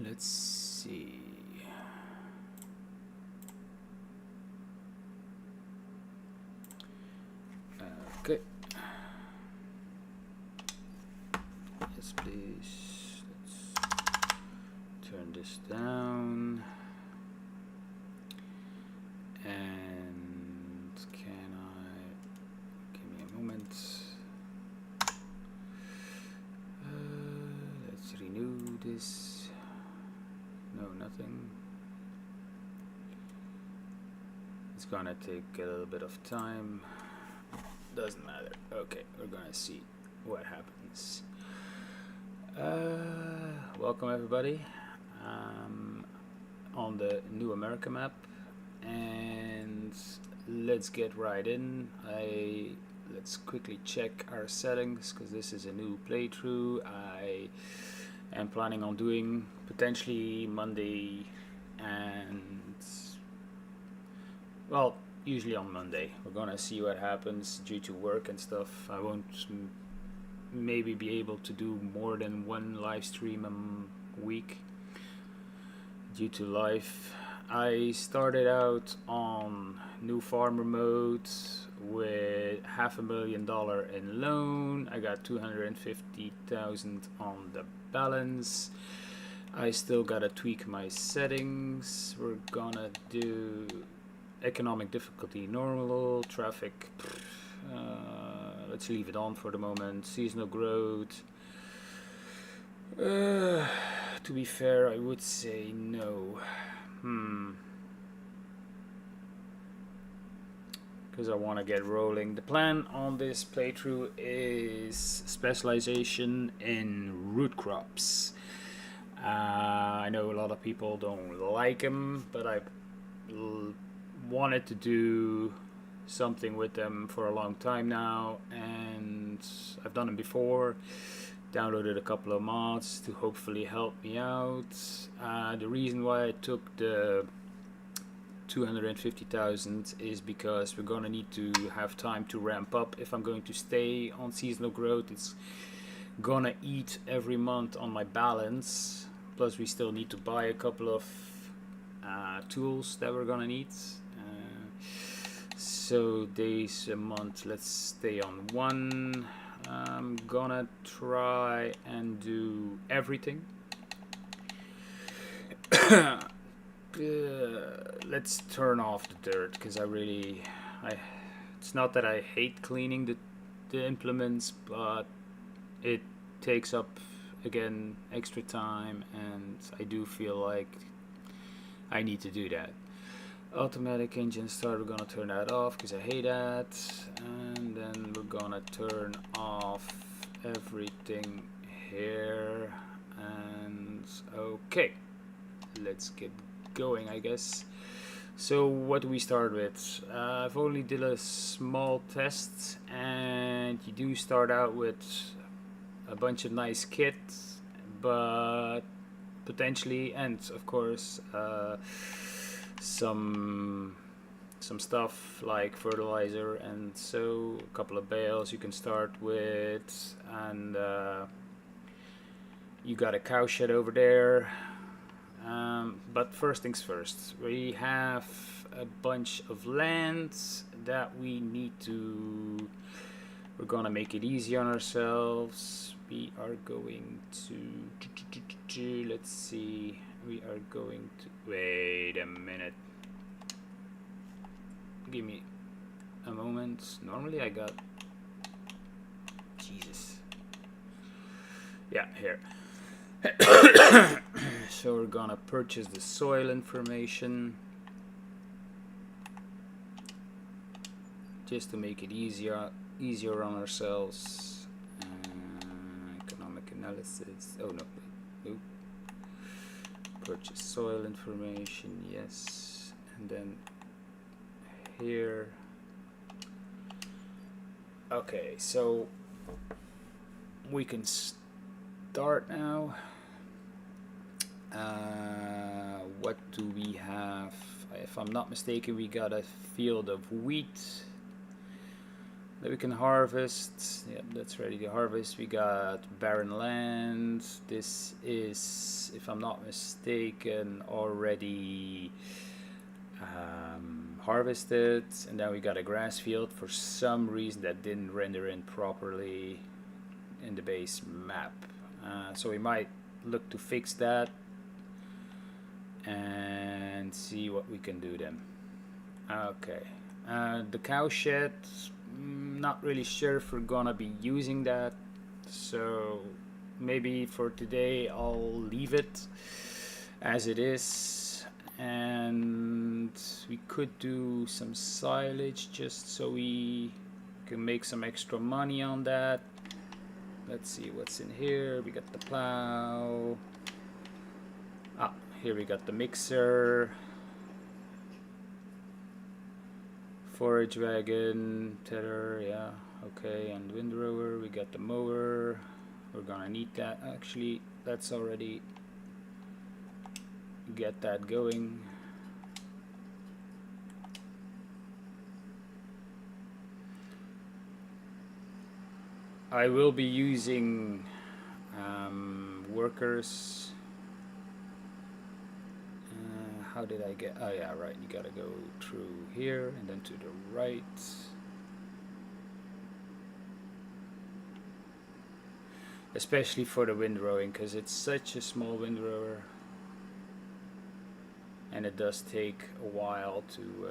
Let's see. Okay. Yes, please. Let's turn this down. And can I give me a moment? Let's renew this. No, nothing. It's gonna take a little bit of time. Doesn't matter. Okay, we're gonna see what happens. Welcome everybody on the New America map, and let's get right in. Let's quickly check our settings because this is a new playthrough. I am planning on doing potentially Monday and, well, usually on Monday. We're gonna see what happens due to work and stuff. I won't maybe be able to do more than one live stream a week due to life. I started out on new farmer mode with $500,000 in loan. I got 250,000 on the balance. I still gotta tweak my settings. We're gonna do economic difficulty normal, traffic, let's leave it on for the moment. Seasonal growth, to be fair, I would say no. Because I want to get rolling. The plan on this playthrough is specialization in root crops. I know a lot of people don't like them, but I wanted to do something with them for a long time now, and I've done them before. Downloaded a couple of mods to hopefully help me out. The reason why I took the 250,000 is because we're gonna need to have time to ramp up. If I'm going to stay on seasonal growth, it's gonna eat every month on my balance. Plus we still need to buy a couple of tools that we're gonna need. So days a month, let's stay on one. I'm gonna try and do everything. Let's turn off the dirt because it's not that I hate cleaning the implements, but it takes up again extra time, and I do feel like I need to do that. Automatic engine start, we're gonna turn that off because I hate that, and then we're gonna turn off everything here, and okay, let's get going, I guess. So what do we start with? I've only did a small test, and you do start out with a bunch of nice kits, but potentially, and of course, some stuff like fertilizer, and so a couple of bales you can start with, and you got a cow shed over there. But first things first, we have a bunch of land that we need to, we're gonna make it easy on ourselves. We are going to, let's see, we are going to, wait a minute, give me a moment. Normally I got, Jesus, yeah, here. So we're gonna purchase the soil information just to make it easier on ourselves. Economic analysis, oh no, nope. Purchase soil information, yes, and then here. Okay, so we can start now. What do we have? If I'm not mistaken, we got a field of wheat. that we can harvest. Yeah, that's ready to harvest. We got barren land. This is, if I'm not mistaken, already harvested. And then we got a grass field. For some reason that didn't render in properly in the base map. So we might look to fix that and see what we can do then. Okay. The cow shed, not really sure if we're gonna be using that, so maybe for today I'll leave it as it is, and we could do some silage just so we can make some extra money on that. Let's see what's in here. We got the plow. Here we got the mixer, forage wagon, tether, yeah, okay, and windrower. We got the mower. We're gonna need that. Actually, that's already get that going. I will be using workers. How did I get? Oh yeah, right. You gotta go through here and then to the right. Especially for the windrowing, because it's such a small windrower, and it does take a while to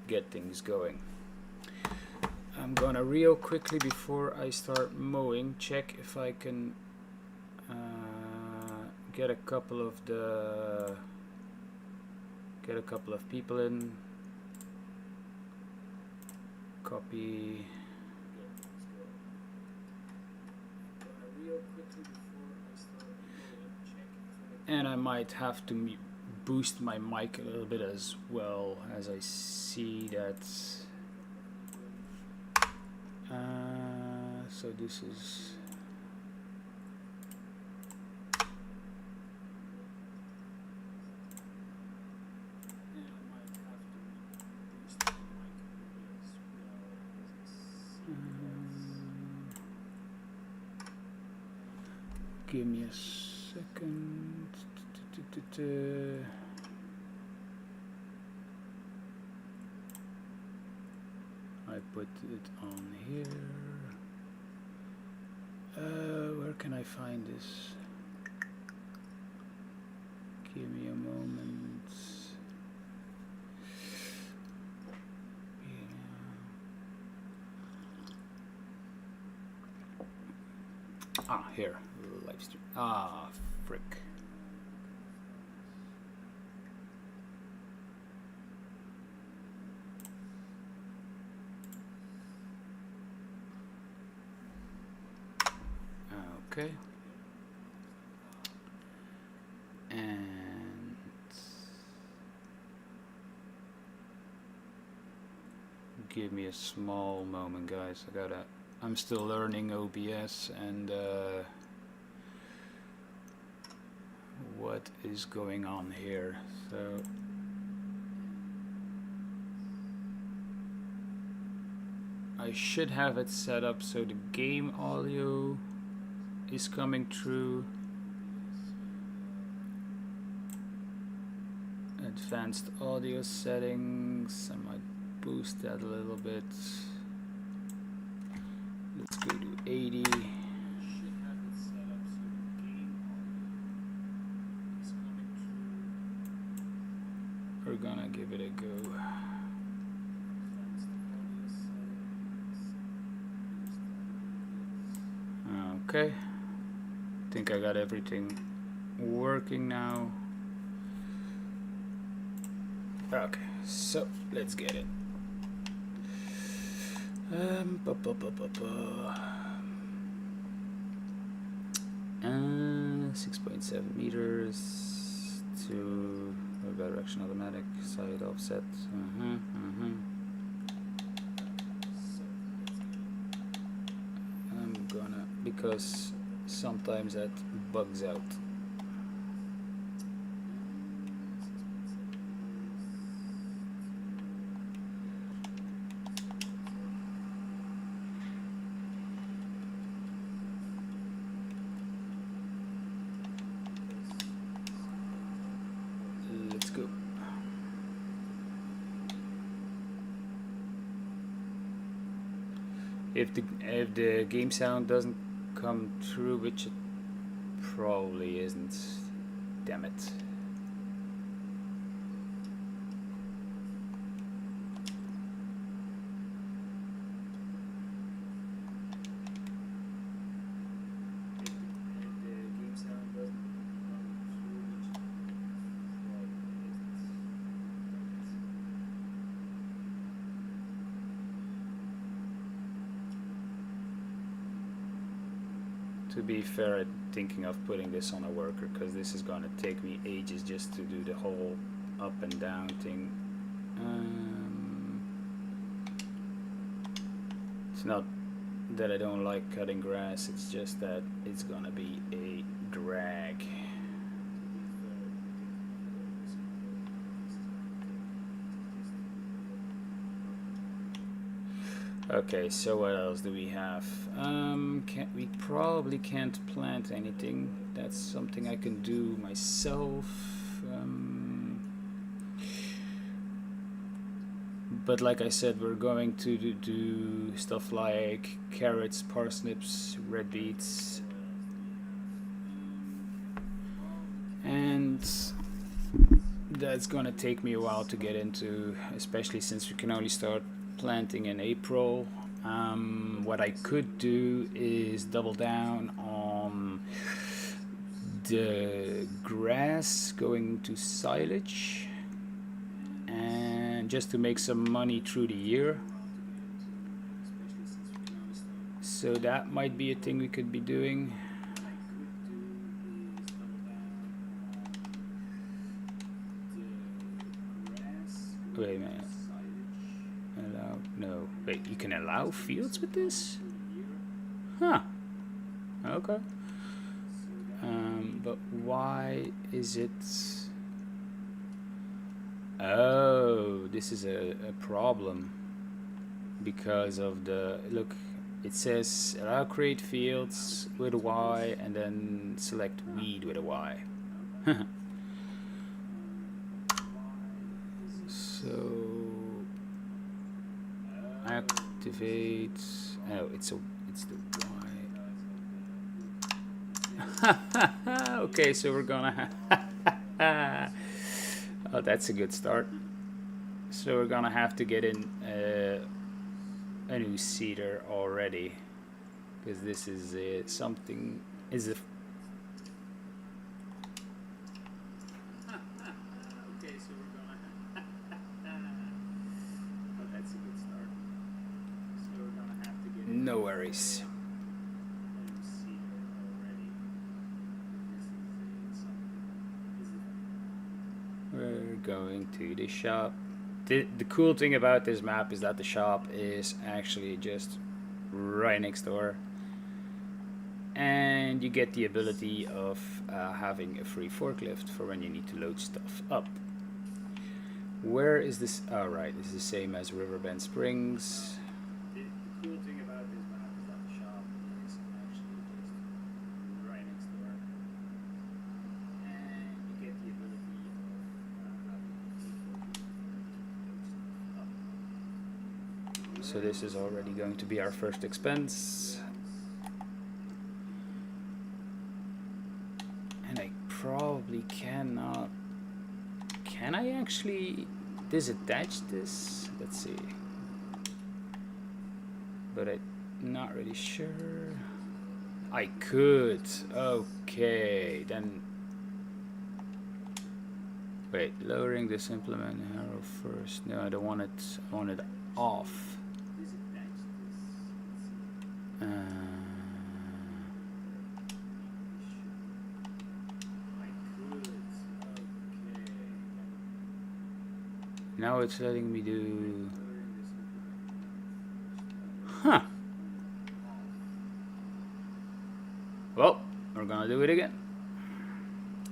get things going. I'm gonna real quickly before I start mowing check if I can get a couple of people in. Copy. And I might have to boost my mic a little bit as well, as I see that. So this is give me a second. I put it on here. Where can I find this? Give me a moment. Here, live stream. Frick. Okay. And give me a small moment, guys. I'm still learning OBS and what is going on here. So I should have it set up so the game audio is coming through. Advanced audio settings. I might boost that a little bit. Let's go to 80. We're gonna give it a go. Okay. I think I got everything working now. Okay, so let's get it. 6.7 meters to direction automatic side offset. I'm gonna, because sometimes that bugs out. if the game sound doesn't come through, which it probably isn't. Damn it. To be fair, I'm thinking of putting this on a worker because this is going to take me ages just to do the whole up and down thing. It's not that I don't like cutting grass, it's just that it's going to be a drag. Okay, so what else do we have? We probably can't plant anything. That's something I can do myself. But like I said, we're going to do stuff like carrots, parsnips, red beets, and that's gonna take me a while to get into, especially since we can only start planting in April. What I could do is double down on the grass going to silage, and just to make some money through the year. So that might be a thing we could be doing. Wait a minute. No, wait, you can allow fields with this? Huh. Okay. But why is it... Oh, this is a problem. Because of the... Look, it says allow create fields with a Y and then select weed with a Y. So... activate. Oh, it's the Y. Okay, so we're gonna. Oh, that's a good start. So we're gonna have to get in a new seeder already, because this is something is a. Okay, so we're gonna. Oh, that's a good start. No worries. We're going to the shop. The cool thing about this map is that the shop is actually just right next door. And you get the ability of having a free forklift for when you need to load stuff up. Where is this? Oh, right, this is the same as Riverbend Springs. The cool thing about this map is that the shop is actually just right next door, and you get the ability of having. So this is already going to be our first expense, and I probably cannot. Can I actually disattach this? Let's see. But I'm not really sure. I could. Okay, then. Wait, lowering this implement arrow first. No, I don't want it. I want it off. Now it's letting me do. Huh. Well, we're gonna do it again.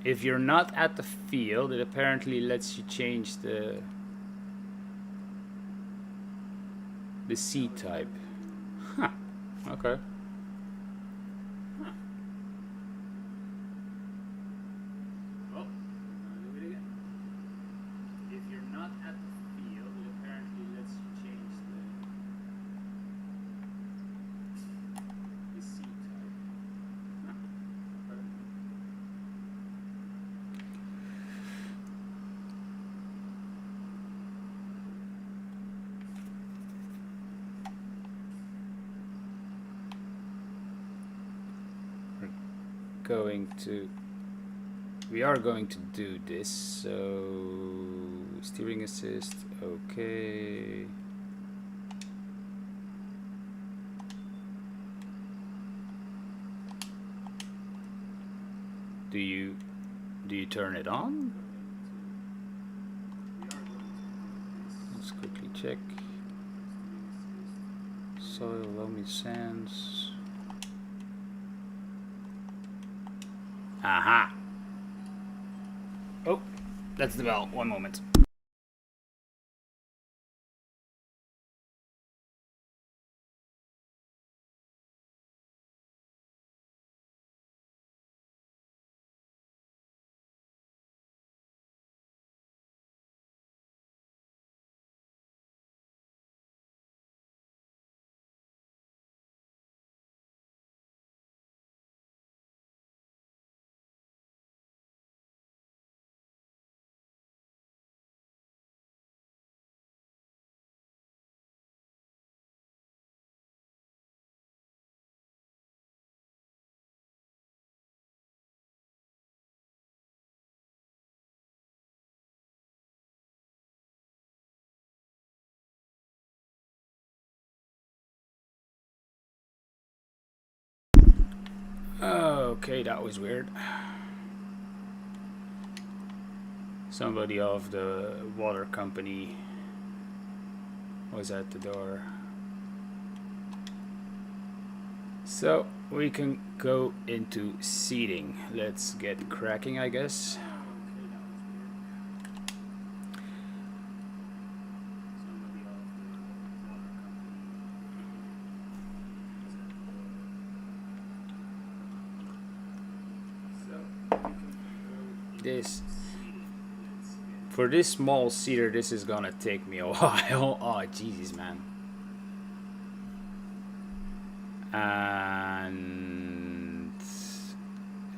If you're not at the field, it apparently lets you change the seed type. Huh. Okay. Huh. Well, we're gonna do it again. If you're not at the field, it apparently lets you change going to do this. So steering assist, okay. Do you turn it on? Let's quickly check. Soil, loamy sands. Aha! Oh, that's the bell. One moment. Okay, that was weird. Somebody of the water company was at the door. So we can go into seating. Let's get cracking, I guess. For this small seater, this is gonna take me a while. Oh Jesus, man. And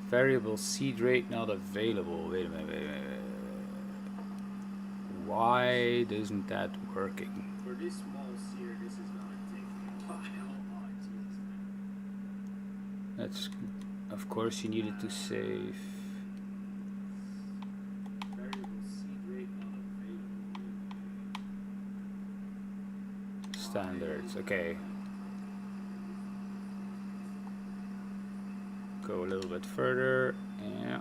variable seat rate not available. Wait a minute. Why isn't that working? For this small seater, this is gonna take me a while. Oh Jesus, man. That's, of course, you needed to save. Standards, okay. Go a little bit further, yeah.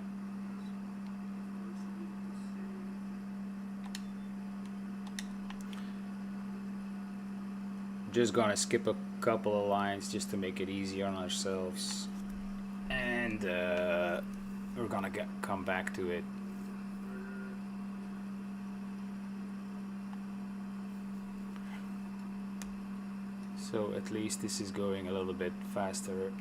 Just gonna skip a couple of lines just to make it easier on ourselves, and we're gonna come back to it. So at least this is going a little bit faster.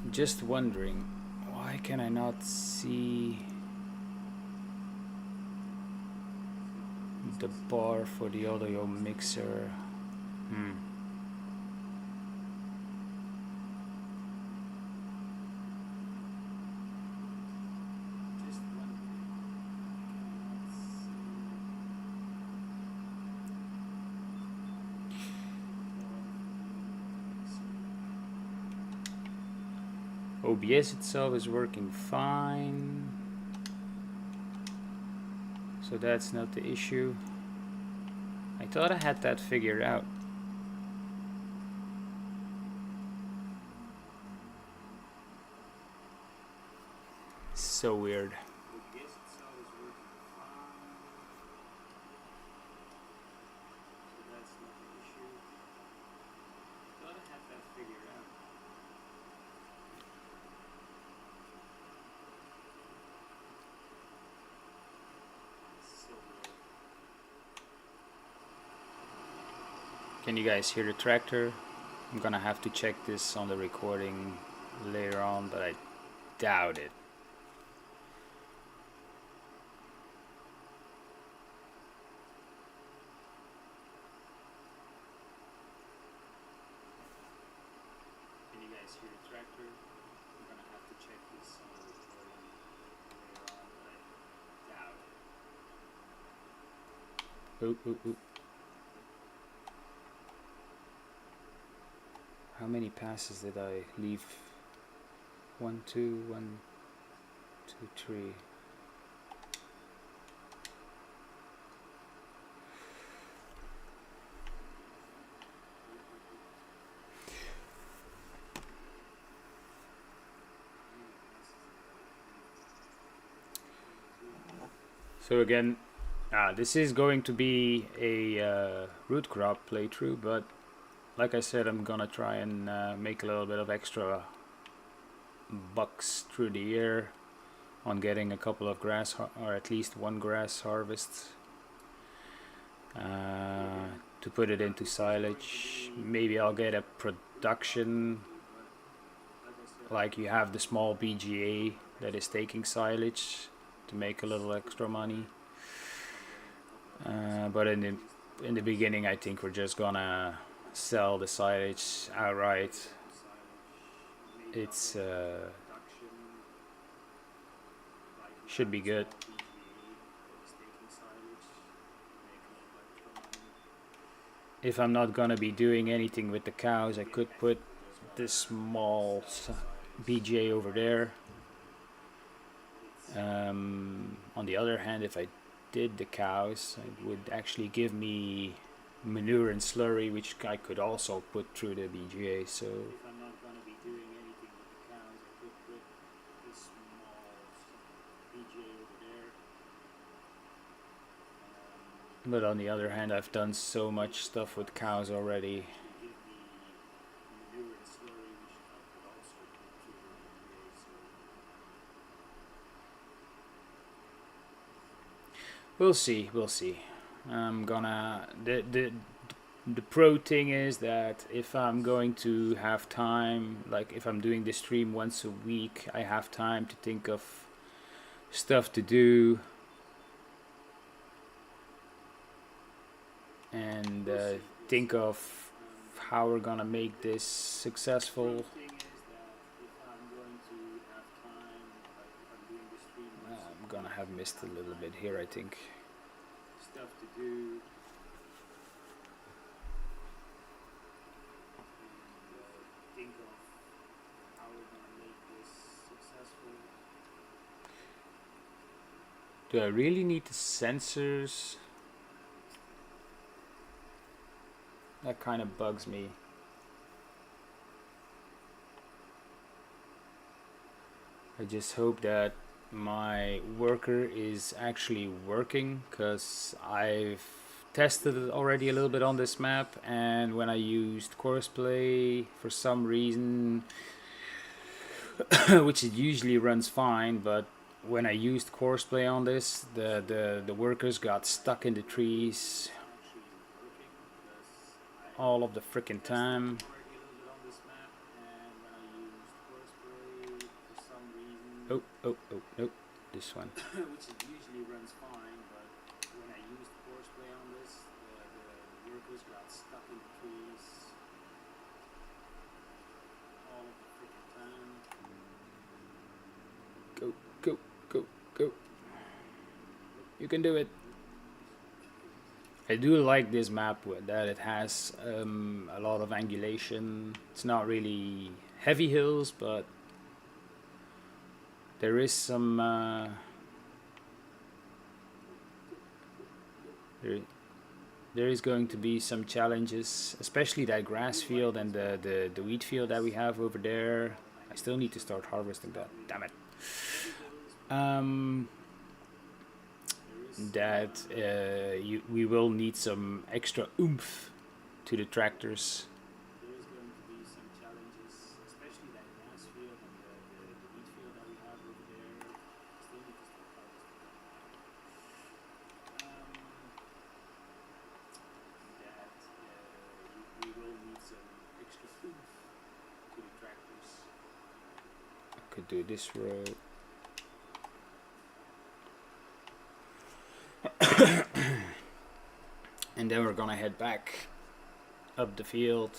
Just wondering, why can I not see the bar for the audio mixer? OBS itself is working fine, so that's not the issue. I thought I had that figured out. So weird. Can you guys hear the tractor? I'm gonna have to check this on the recording later on, but I doubt it. Can you guys hear the tractor? I'm gonna have to check this on the recording later on, but I doubt it. Ooh. how many passes did I leave? 1, 2, 1, 2, 3. So again, this is going to be a root crop playthrough, but like I said, I'm gonna try and make a little bit of extra bucks through the year on getting a couple of grass or at least one grass harvest to put it into silage. Maybe I'll get a production, like you have the small BGA that is taking silage to make a little extra money. But in the beginning, I think we're just gonna sell the silage outright. It's should be good. If I'm not gonna be doing anything with the cows, I could put this small BGA over there. On the other hand, if I did the cows, it would actually give me manure and slurry, which I could also put through the BGA. So if I'm not going to be doing anything with the cows, I could put this small BGA over there. But on the other hand, I've done so much stuff with cows already. We'll see. I'm gonna the pro thing is that if I'm going to have time, like if I'm doing the stream once a week, I have time to think of stuff to do and think of how we're gonna make this successful. I'm gonna have missed a little bit here, I think. Stuff to do. Think of how we're gonna make this successful. Do I really need the sensors? That kind of bugs me. I just hope that my worker is actually working, because I've tested it already a little bit on this map, and when I used Courseplay for some reason, which it usually runs fine, but when I used Courseplay on this, the workers got stuck in the trees all of the freaking time. Oh, nope, this one. Which it usually runs fine, but when I used Courseplay on this, the workers got stuck in the trees all of the freaking time. Go. You can do it. I do like this map that it has a lot of angulation. It's not really heavy hills, but there is some there is going to be some challenges, especially that grass field and the wheat field that we have over there. I still need to start harvesting that, damn it. We will need some extra oomph to the tractors. There is going to be some challenges, especially that grass field and the wheat field that we have over there. Still need to start harvesting. We will need some extra oomph to the tractors. I could do this road. And then we're gonna head back up the field.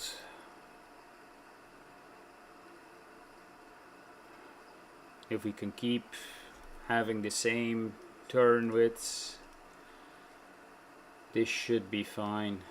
If we can keep having the same turn widths, this should be fine.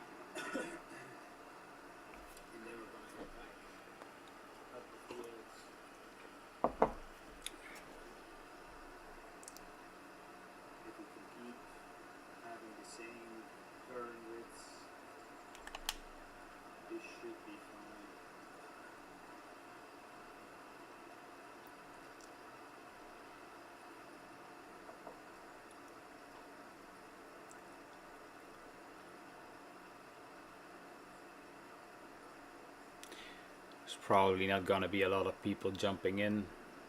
probably not gonna be a lot of people jumping in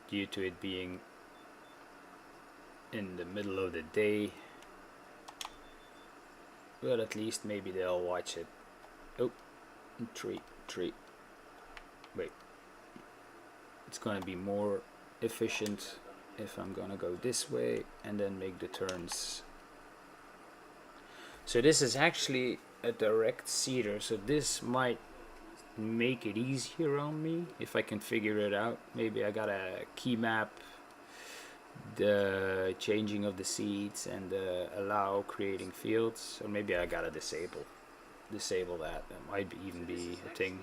due to it being in the middle of the day, but at least maybe they'll watch it. Oh, tree. Wait, it's gonna be more efficient if I'm gonna go this way and then make the turns. So this is actually a direct seeder, so this might make it easier on me if I can figure it out. Maybe I gotta key map the changing of the seeds and allow creating fields, or maybe I gotta disable that. That might even be a thing.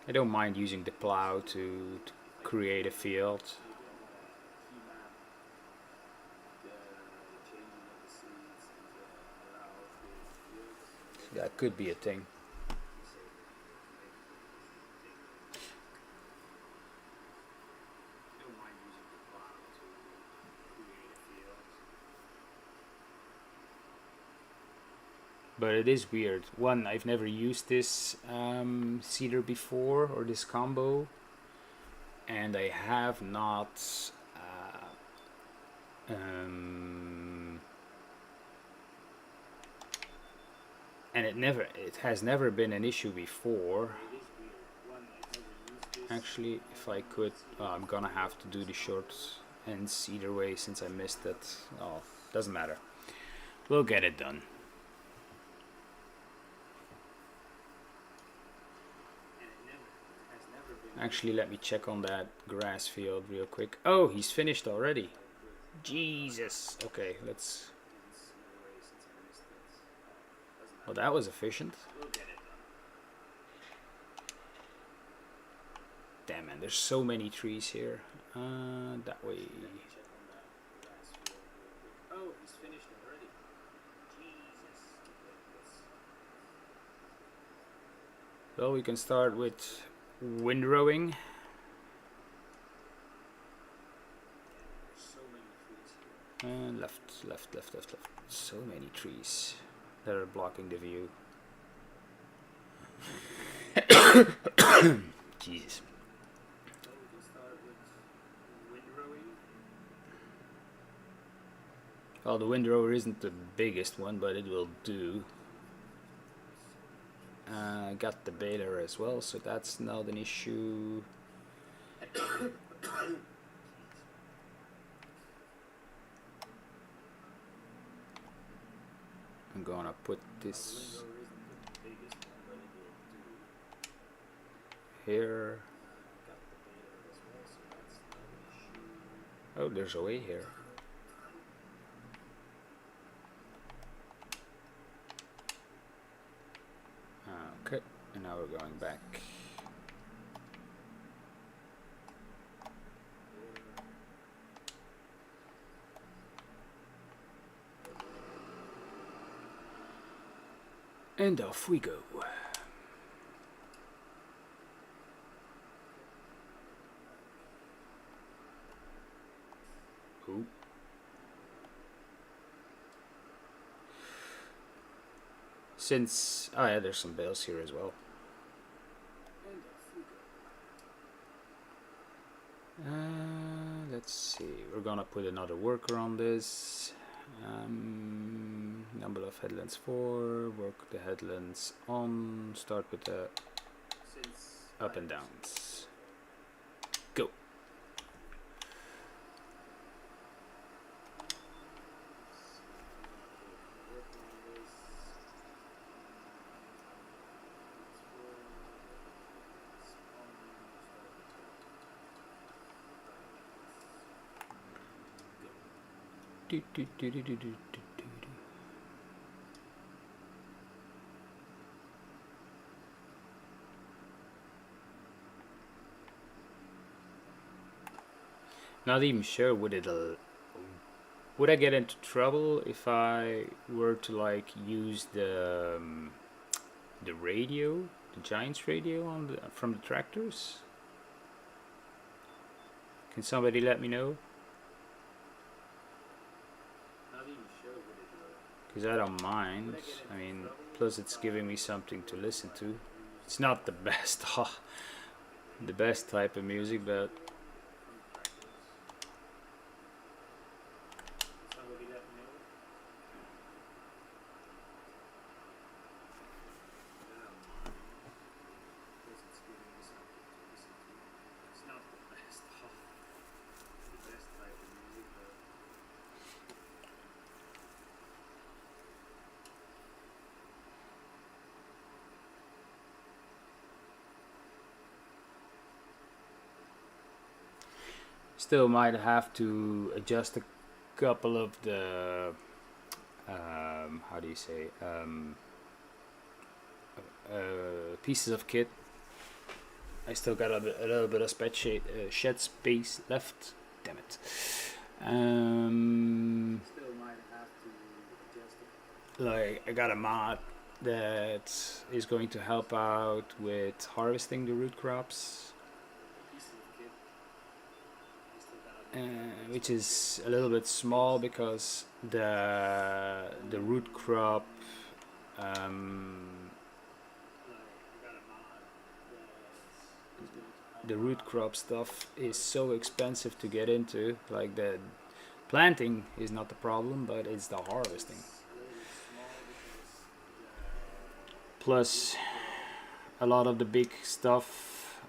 I don't mind using the plow to create a field. That could be a thing. But it is weird. One, I've never used this seeder before, or this combo, and I have not and it has never been an issue before. Actually, if I could, I'm gonna have to do the short ends either way since I missed it. Oh, doesn't matter. We'll get it done. Actually, let me check on that grass field real quick. Oh, he's finished already. Jesus. Okay, let's... Well, that was efficient. Damn, man, there's so many trees here. That way. Oh, he's finished already. Jesus. Well, we can start with windrowing. Left. So many trees that are blocking the view. Jesus. Well, the windrower isn't the biggest one, but it will do. Got the baler as well, so that's not an issue. I'm gonna put this here. Oh, there's a way here. Okay, and now we're going back. And off we go. Ooh. Since, oh yeah, there's some bales here as well. Let's see, we're gonna put another worker on this. Number of headlands 4, work the headlands on, start with the up and downs. Go. Do, do, do, do, do, do, do, do. Not even sure would I get into trouble if I were to like use the radio, the Giants radio on from the tractors? Can somebody let me know? Because I don't mind. I mean, plus it's giving me something to listen to. It's not the best, the best type of music, but still might have to adjust a couple of the how do you say pieces of kit. I still got a little bit of shed space left. Damn it. Still might have to adjust. Like I got a mod that is going to help out with harvesting the root crops, which is a little bit small because the root crop the root crop stuff is so expensive to get into. Like the planting is not the problem, but it's the harvesting. Plus, a lot of the big stuff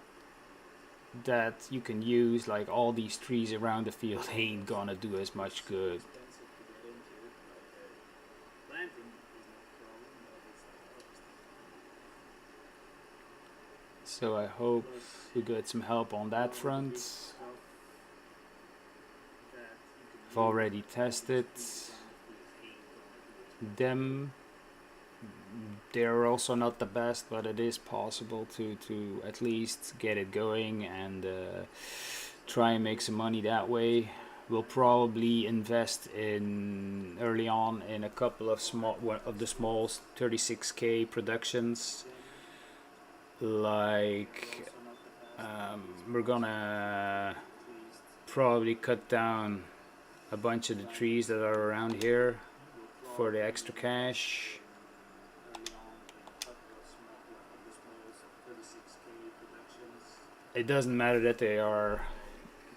that you can use, like all these trees around the field, ain't gonna do as much good. So I hope we get some help on that front. I've already tested them. They're also not the best, but it is possible to at least get it going and try and make some money that way. We'll probably invest in early on in a couple of the small 36K productions. Like we're gonna probably cut down a bunch of the trees that are around here for the extra cash. It doesn't matter that they are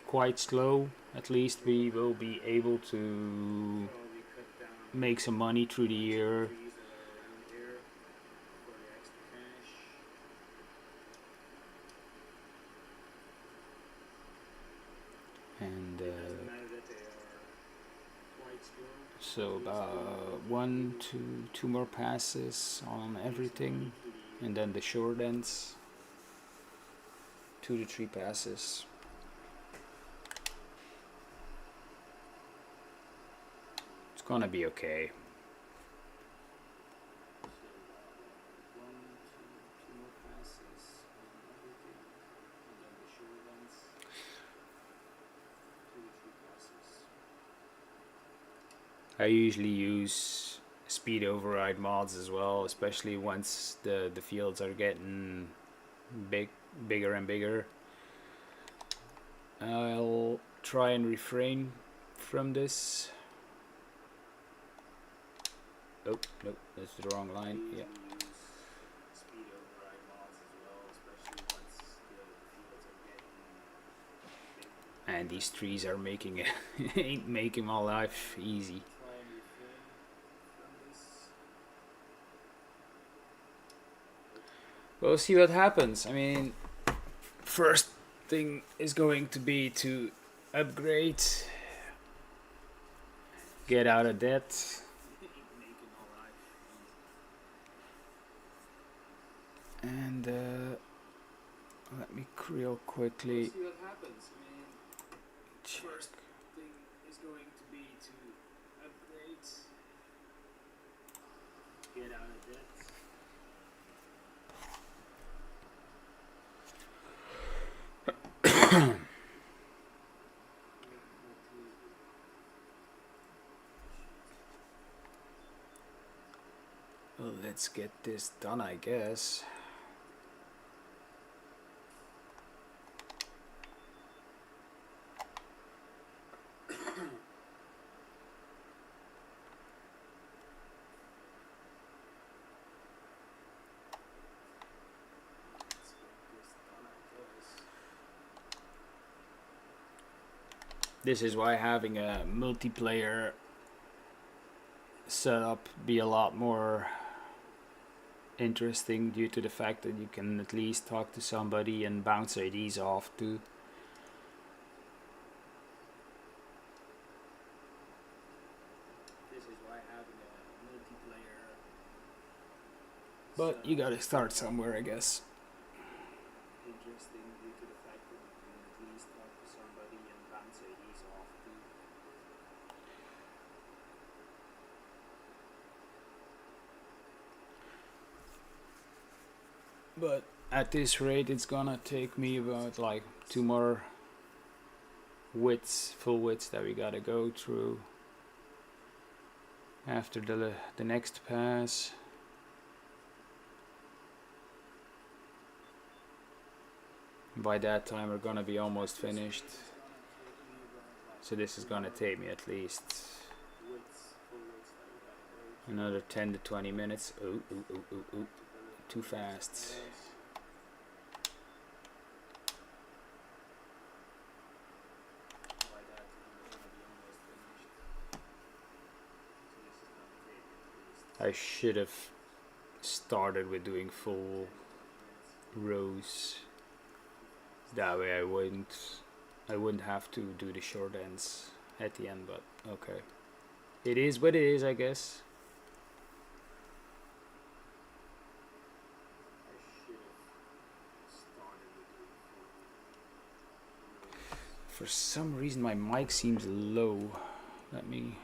quite slow, at least we will be able to make some money through the year. And so about two more passes on everything, and then the short ends, 2 to 3 passes. It's gonna be okay. I usually use speed override mods as well, especially once the fields are getting bigger and bigger. I'll try and refrain from this. Oh, nope, that's the wrong line. Yeah. And these trees are making it ain't making my life easy. We'll see what happens. I mean, first thing is going to be to upgrade, get out of debt, and let me real quickly. See what happens. I mean, first thing is going to be to upgrade, get out of debt. Well, let's get this done, I guess. This is why having a multiplayer setup be a lot more interesting, due to the fact that you can at least talk to somebody and bounce IDs off too. This is why having a multiplayer. But you gotta start somewhere, I guess. Interesting due to the fact that you can at least talk to somebody and bounce IDs off too. But at this rate, it's gonna take me about like 2 more full widths that we gotta go through after the next pass. By that time we're gonna be almost finished, so this is gonna take me at least another 10 to 20 minutes. Ooh, too fast. I should have started with doing full rows. That way I wouldn't have to do the short ends at the end, but okay. It is what it is, I guess. For some reason my mic seems low. Let me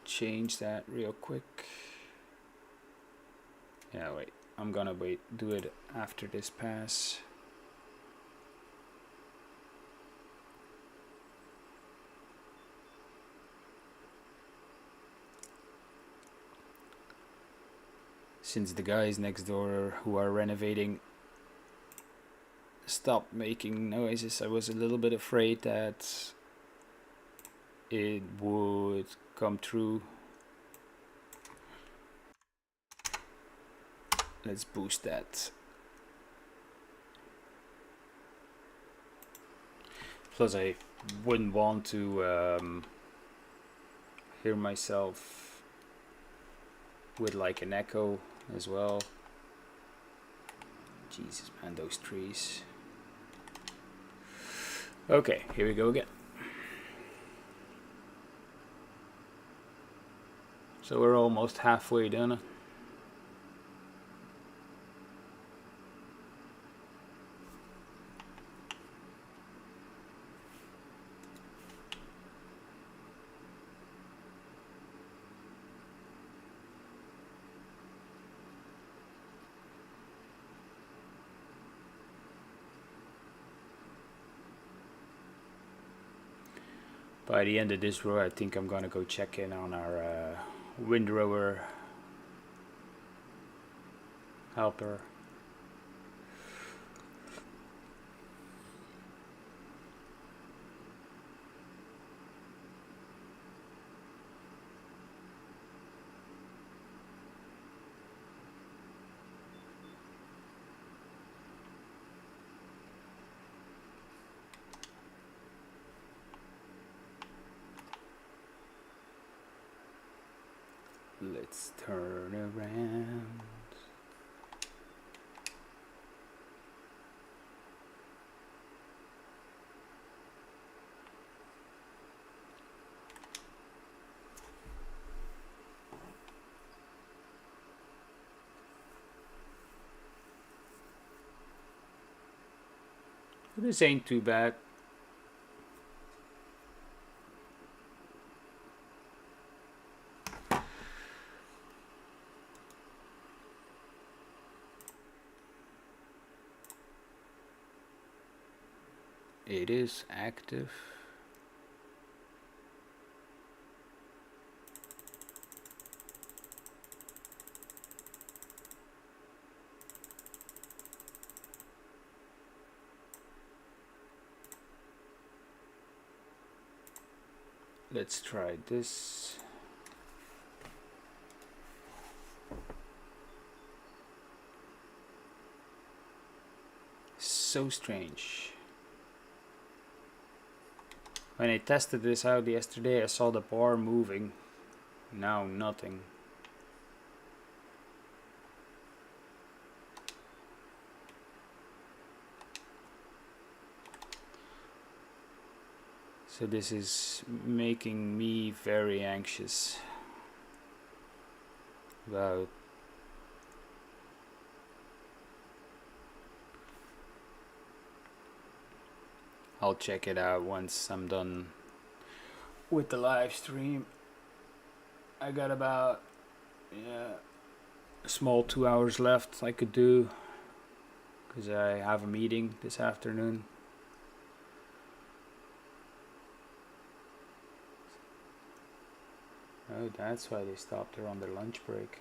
change that real quick. Yeah, wait. I'm gonna do it after this pass. Since the guys next door who are renovating stopped making noises, I was a little bit afraid that it would come through. Let's boost that. Plus I wouldn't want to hear myself with like an echo as well. Jesus, man, those trees. Okay, here we go again. So we're almost halfway done. By the end of this row, I think I'm gonna go check in on our windrower helper. Let's turn around. This ain't too bad. It is active. Let's try this. so strange. When I tested this out yesterday, I saw the bar moving. Now nothing. So this is making me very anxious about I'll check it out once I'm done with the live stream. I got about a small 2 hours left I could do because I have a meeting this afternoon. Oh, that's why they stopped her on their lunch break.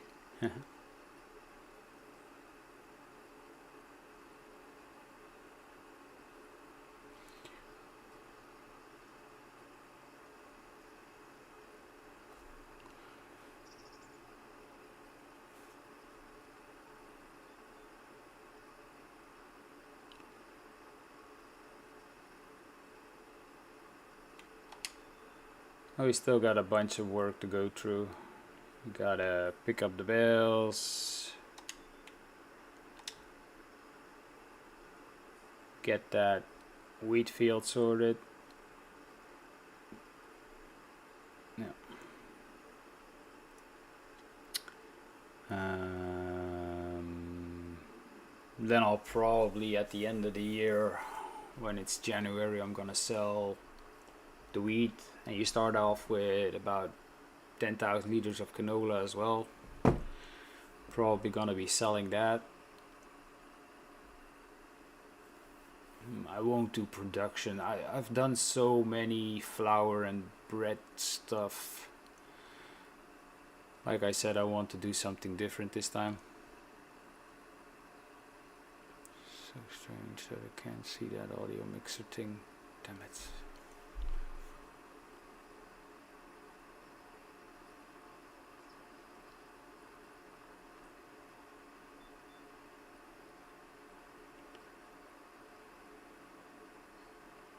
Oh, we still got a bunch of work to go through. We gotta pick up the bales, get that wheat field sorted. Yeah. Then I'll probably at the end of the year, when it's January, I'm gonna sell the wheat, and you start off with about 10,000 liters of canola as well. Probably gonna be selling that. I won't do production. I've done so many flour and bread stuff. Like I said, I want to do something different this time. So strange that I can't see that audio mixer thing. Damn it.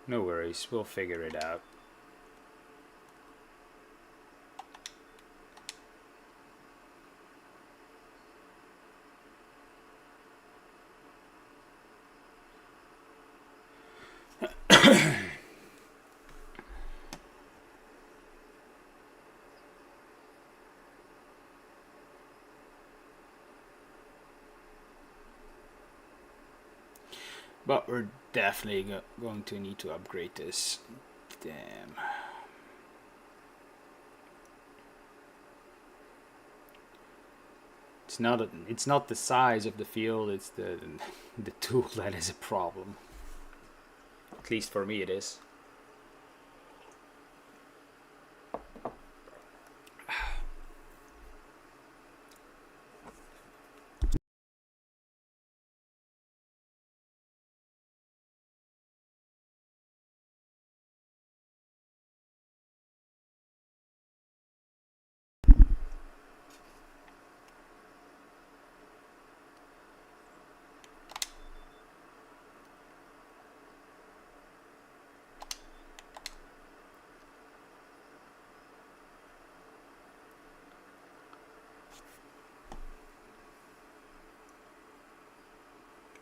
No worries, we'll figure it out. But we're definitely going to need to upgrade this. Damn. It's not the size of the field, it's the tool that is a problem. At least for me it is.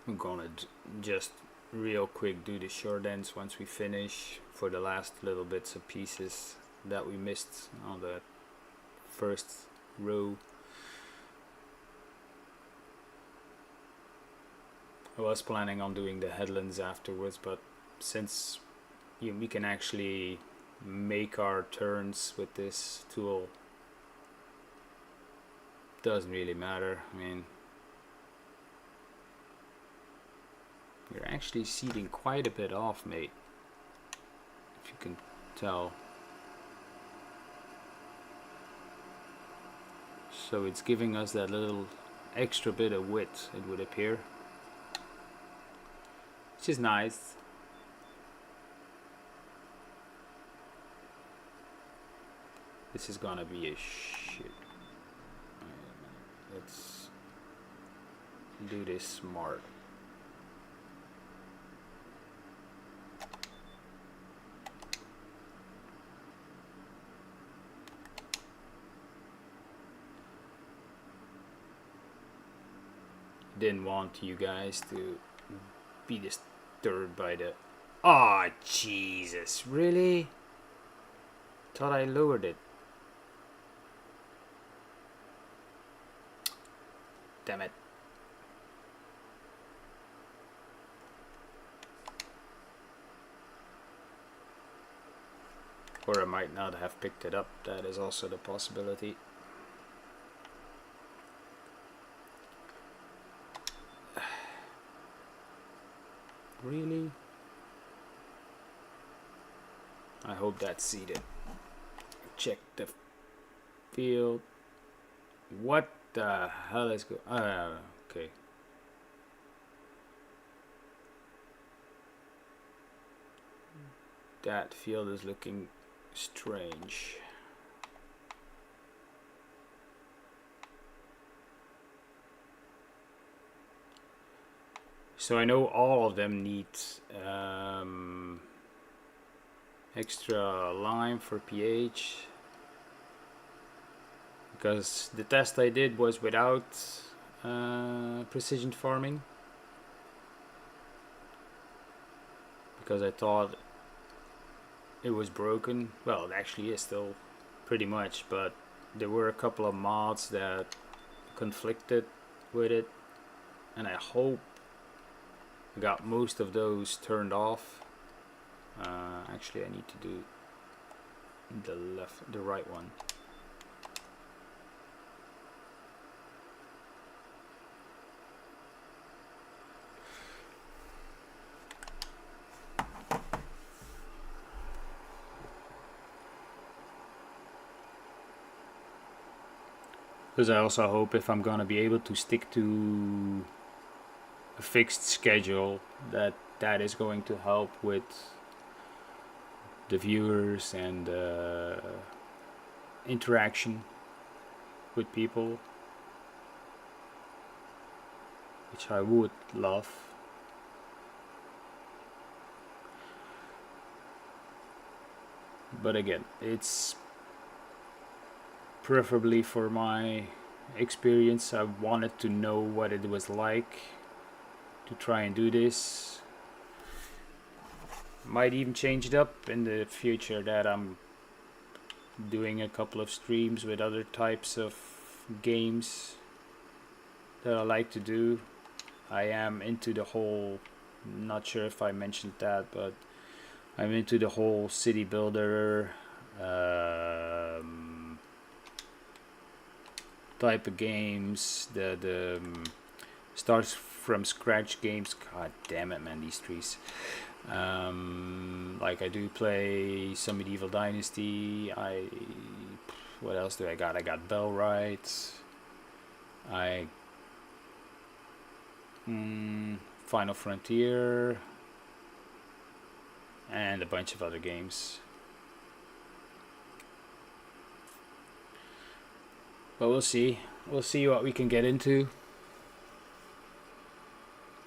I'm gonna just real quick do the short ends once we finish for the last little bits of pieces that we missed on the first row. I was planning on doing the headlands afterwards, but since we can actually make our turns with this tool, doesn't really matter. I mean, you're actually seeding quite a bit off, mate, if you can tell. So it's giving us that little extra bit of width, it would appear, which is nice. This is gonna be a shit. Let's do this smart. didn't want you guys to be disturbed by the... Oh, Jesus, really? Thought I lowered it. Damn it. Or I might not have picked it up. That is also the possibility. Really? I hope that's seated. Check the field. What the hell is going on? Okay. That field is looking strange. So I know all of them need extra lime for pH, because the test I did was without precision farming, because I thought it was broken. Well, it actually is still pretty much, but there were a couple of mods that conflicted with it, and I hope I got most of those turned off. Actually, I need to do the right one. Because I also hope, if I'm gonna be able to stick to a fixed schedule, that is going to help with the viewers and interaction with people, which I would love. But again, it's preferably for my experience. I wanted to know what it was like to try and do this. Might even change it up in the future, that I'm doing a couple of streams with other types of games that I like to do. I am into the whole, not sure if I mentioned that, but I'm into the whole city builder type of games, the starts from scratch games. God damn it, man, these trees. Like, I do play some Medieval Dynasty. What else do I got? I got Bellwright. Final Frontier, and a bunch of other games. But we'll see. We'll see what we can get into.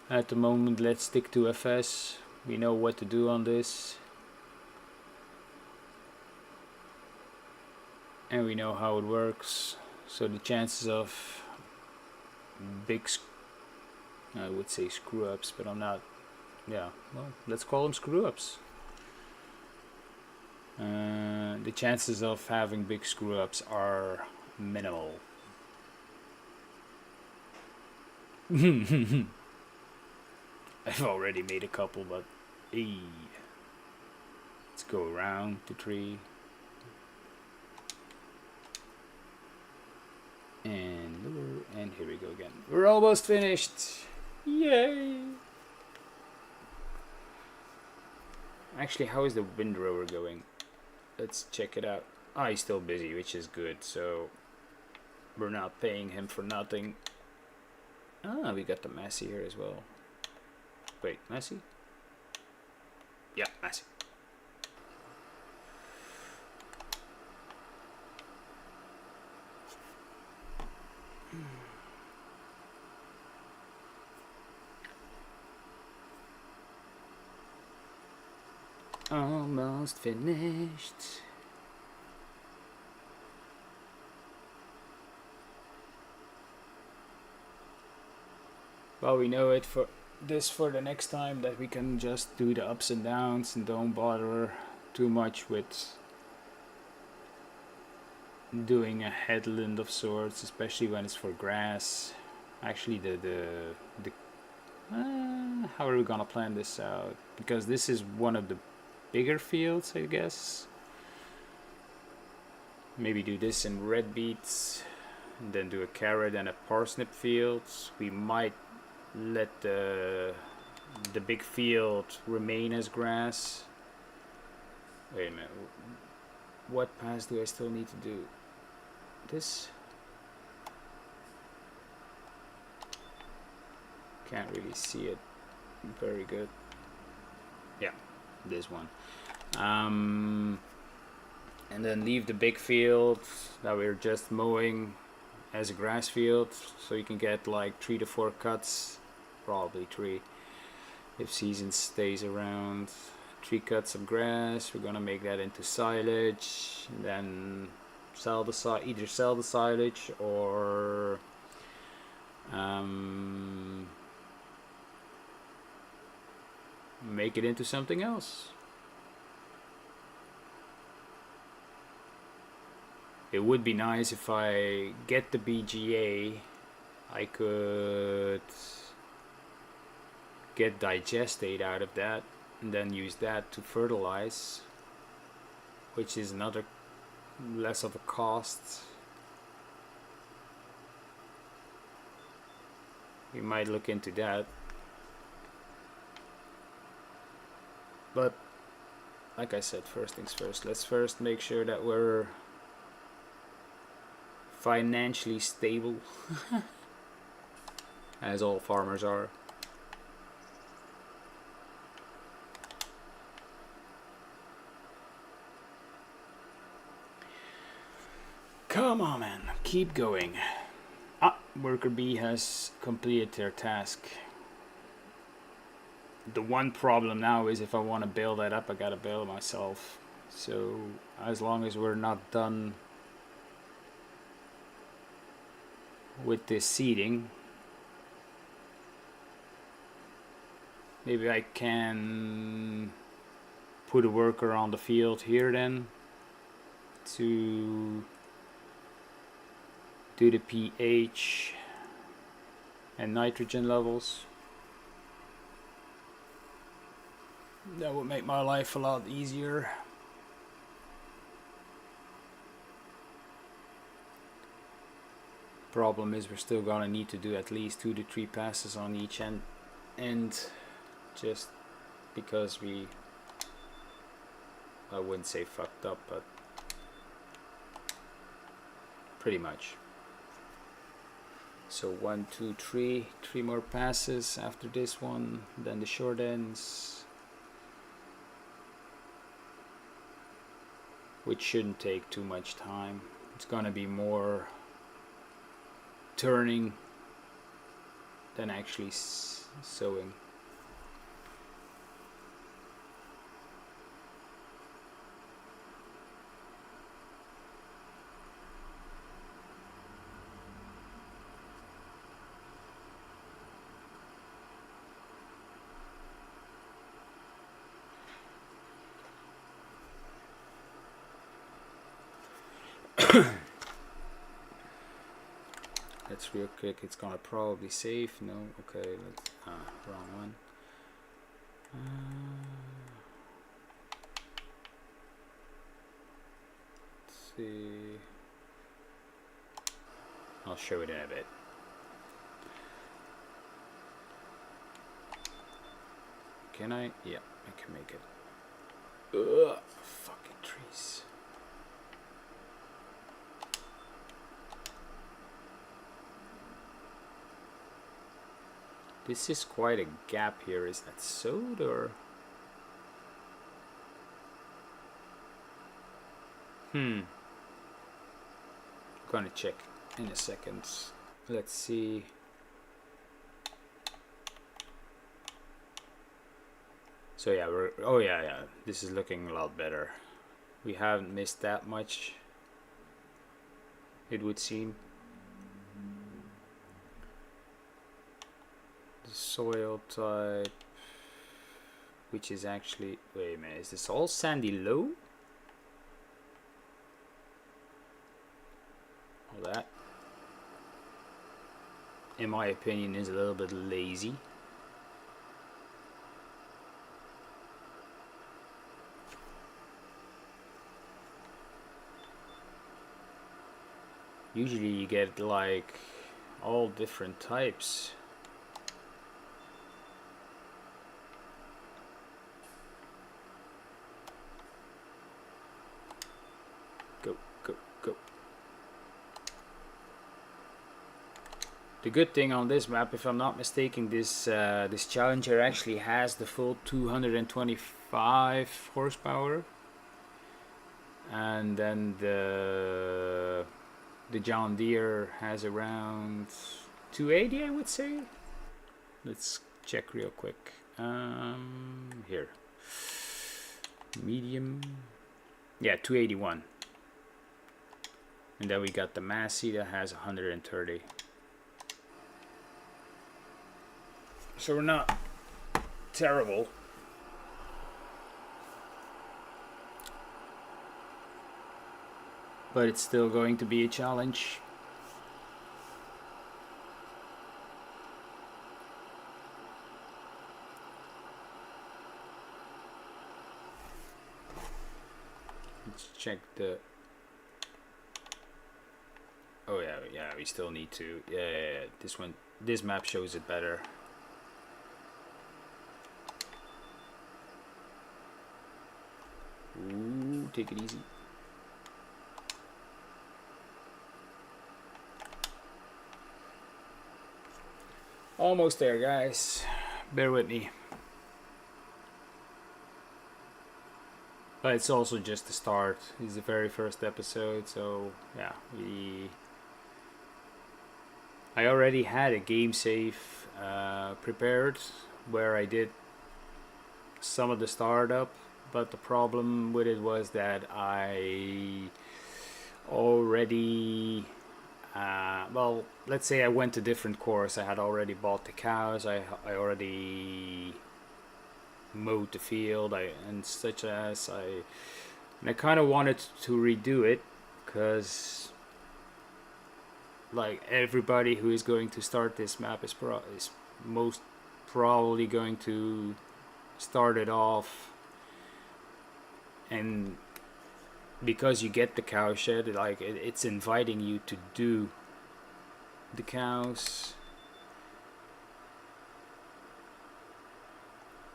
At the moment, let's stick to FS. We know what to do on this. And we know how it works. So the chances of big, I would say screw-ups, but I'm not. Yeah, well, let's call them screw-ups. The chances of having big screw-ups are minimal. I've already made a couple, but hey, let's go around the tree. And here we go again. We're almost finished. Yay! Actually, how is the windrower going? Let's check it out. Ah, he's still busy, which is good. So we're not paying him for nothing. Ah, we got the Massey here as well. Wait, Massey? Yeah, Massey. Almost finished. Well, we know it for the next time, that we can just do the ups and downs and don't bother too much with doing a headland of sorts, especially when it's for grass. Actually, the how are we gonna plan this out? Because this is one of the bigger fields, I guess. Maybe do this in red beets, and then do a carrot and a parsnip field. We might let the big field remain as grass. Wait a minute. What pass do I still need to do? This? Can't really see it very good. Yeah, this one. And then leave the big field that we're just mowing as a grass field, so you can get like 3 to 4 cuts, probably 3 if season stays around. 3 cuts of grass. We're gonna make that into silage, and then either sell the silage or make it into something else. It would be nice if I get the BGA, I could get digestate out of that and then use that to fertilize, which is another less of a cost. We might look into that, but like I said, first things first. Let's first make sure that we're financially stable, as all farmers are. Come on, man, keep going. Worker B has completed their task. The one problem now is if I want to build that up, I gotta build it myself. So as long as we're not done with this seeding, maybe I can put a worker on the field here then to do the pH and nitrogen levels. That would make my life a lot easier. Problem is, we're still gonna need to do at least 2 to 3 passes on each end, just because I wouldn't say fucked up, but pretty much. So 1, 2, 3 more passes after this one, then the short ends, which shouldn't take too much time. It's gonna be more turning than actually sowing. Let's real quick, it's gonna probably save. No, okay, let's wrong one. Let's see, I'll show it in a bit. Can I? Yeah, I can make it. Ugh, fucking trees. This is quite a gap here. Is that sowed or? Gonna check in a second. Let's see. So yeah, yeah, this is looking a lot better. We haven't missed that much, it would seem. soil type, which is actually, wait a minute, is this all sandy low? Well, that, in my opinion, is a little bit lazy. Usually you get like all different types. Go, go, go. The good thing on this map, if I'm not mistaken, this this Challenger actually has the full 225 horsepower, and then the John Deere has around 280, I would say. Let's check real quick. Here, medium, yeah, 281. And then we got the Massey that has 130. So we're not terrible. But it's still going to be a challenge. Let's check the... Oh yeah, we still need to... Yeah, this one, this map shows it better. Ooh, take it easy. Almost there, guys. Bear with me. But it's also just the start. It's the very first episode, so yeah, I already had a game save prepared where I did some of the startup, but the problem with it was that I already well, let's say I went a different course. I had already bought the cows. I already mowed the field. I kind of wanted to redo it, because like everybody who is going to start this map is most probably going to start it off, and because you get the cow shed, like it's inviting you to do the cows,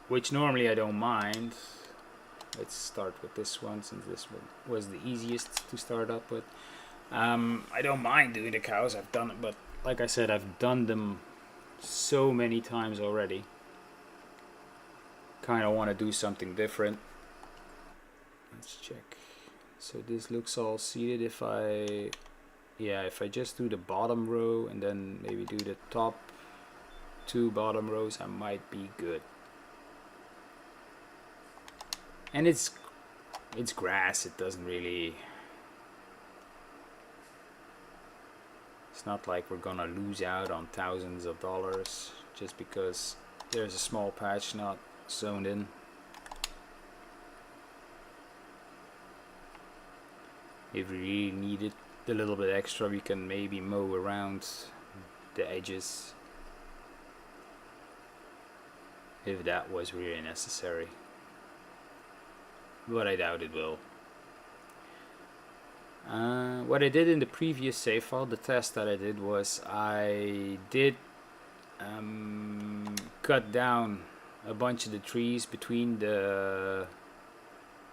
which normally I don't mind. Let's start with this one, since this one was the easiest to start up with. I don't mind doing the cows. I've done it, but like I said, I've done them so many times already. Kind of want to do something different. Let's check. So this looks all seated. If I just do the bottom row and then maybe do the top 2 bottom rows, I might be good. And it's grass. It doesn't really... It's not like we're gonna lose out on thousands of dollars just because there's a small patch not zoned in. If we really need it a little bit extra, we can maybe mow around the edges if that was really necessary, but I doubt it will. What I did in the previous save file, the test that I did, was I did cut down a bunch of the trees between the,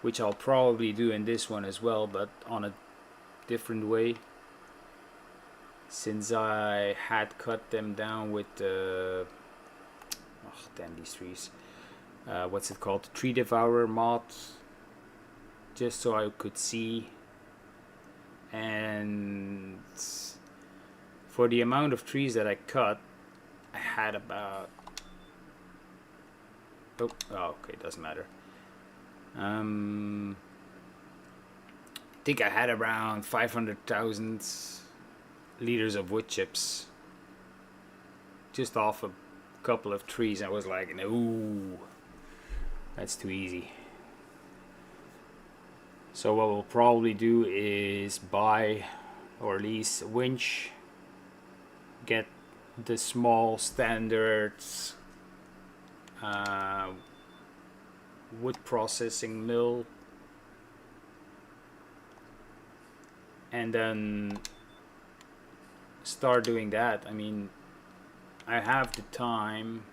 which I'll probably do in this one as well, but on a different way, since I had cut them down with the damn these trees, what's it called, the Tree Devourer mod, just so I could see. And for the amount of trees that I cut, I had about okay, doesn't matter. I think I had around 500,000 liters of wood chips just off a couple of trees. I was like, no, that's too easy. So what we'll probably do is buy or lease a winch, get the small standards wood processing mill, and then start doing that. I mean, I have the time.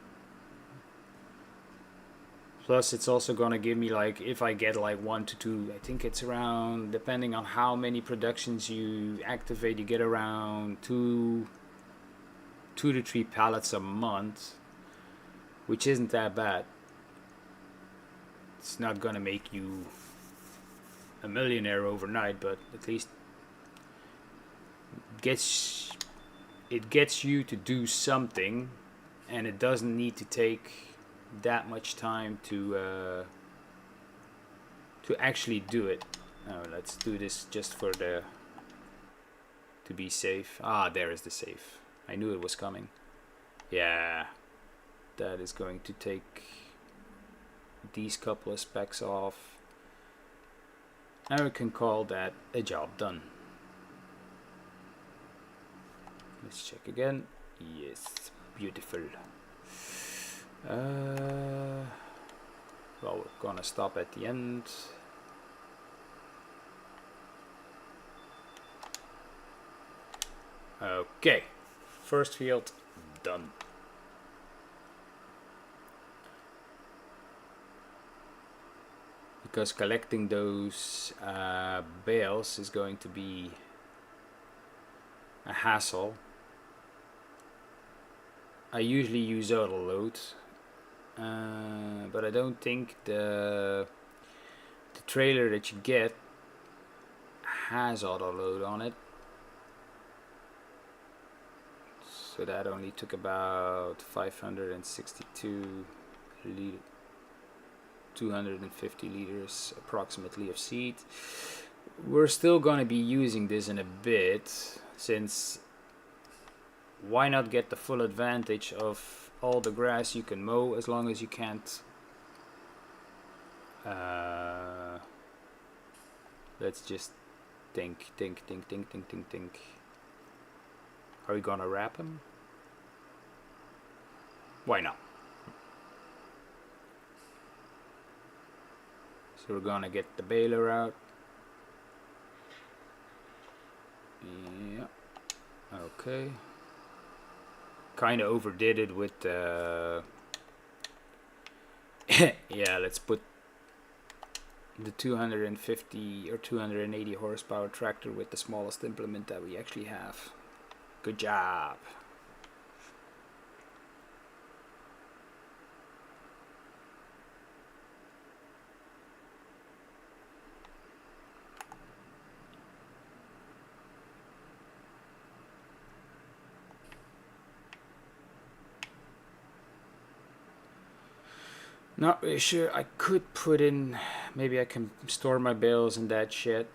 Plus, it's also gonna give me, like, if I get like 1 to 2, I think it's around, depending on how many productions you activate, you get around 2 to 3 pallets a month, which isn't that bad. It's not gonna make you a millionaire overnight, but at least it gets you to do something, and it doesn't need to take that much time to actually do it. Oh, let's do this just for to be safe. Ah, there is the safe. I knew it was coming. Yeah, that is going to take these couple of specs off. Now we can call that a job done. Let's check again. Yes, beautiful. Well, we're gonna stop at the end. Okay, first field done. Because collecting those bales is going to be a hassle. I usually use auto load, but I don't think the trailer that you get has auto load on it. So that only took about 562 liters, 250 liters approximately of seed. We're still going to be using this in a bit, since why not get the full advantage of all the grass you can mow, as long as you can't let's just think. Are we gonna wrap them? Why not? So we're gonna get the baler out. Yeah. Okay. Kind of overdid it with yeah, let's put the 250 or 280 horsepower tractor with the smallest implement that we actually have. Good job. Not really sure. I could put in, maybe I can store my bales in that shed.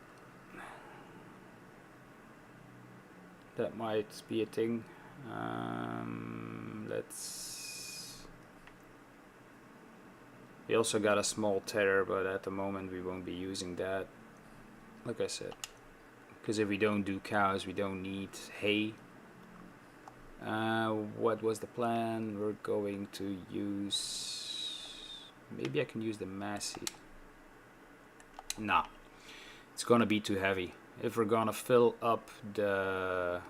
That might be a thing. We also got a small tether, but at the moment we won't be using that. Like I said, because if we don't do cows, we don't need hay. What was the plan? We're going to use... Maybe I can use the Massey. Nah, it's gonna be too heavy. If we're gonna fill up the...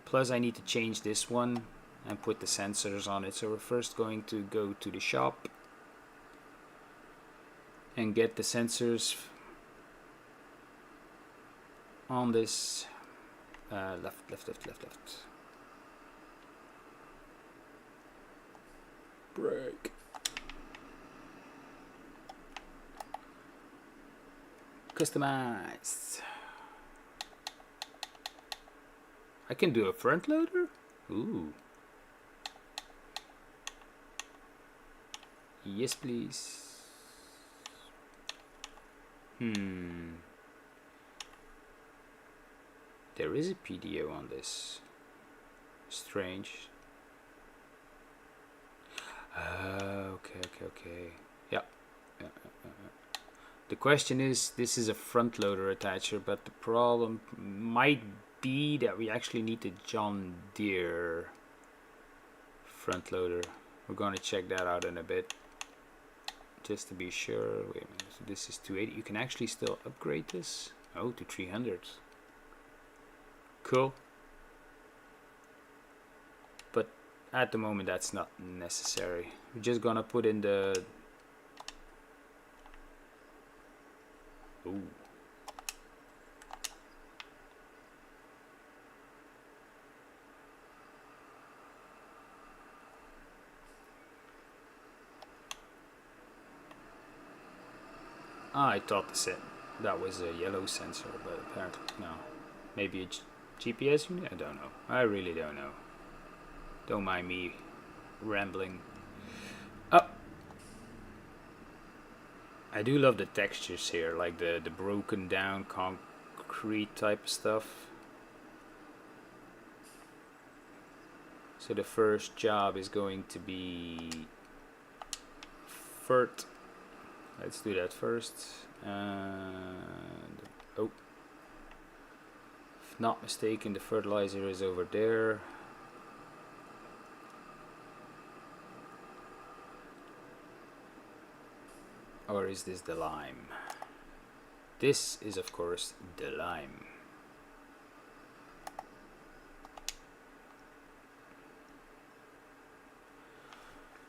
Plus I need to change this one and put the sensors on it. So we're first going to go to the shop and get the sensors on this. Left. Brake. Customized. I can do a front loader? Ooh. Yes, please. There is a PDO on this. Strange. Okay. Yeah. The question is, this is a front loader attacher, but the problem might be that we actually need the John Deere front loader. We're going to check that out in a bit, just to be sure. Wait a minute, so this is 280. You can actually still upgrade this. Oh, to 300. Cool. But at the moment that's not necessary. We're just gonna put in the... Ooh. I thought that was a yellow sensor, but apparently no. Maybe a GPS unit? I don't know. I really don't know. Don't mind me rambling. Oh! I do love the textures here, like the broken down concrete type of stuff. So the first job is going to be FERT. Let's do that first. And oh, if not mistaken, the fertilizer is over there. Or is this the lime? This is of course the lime.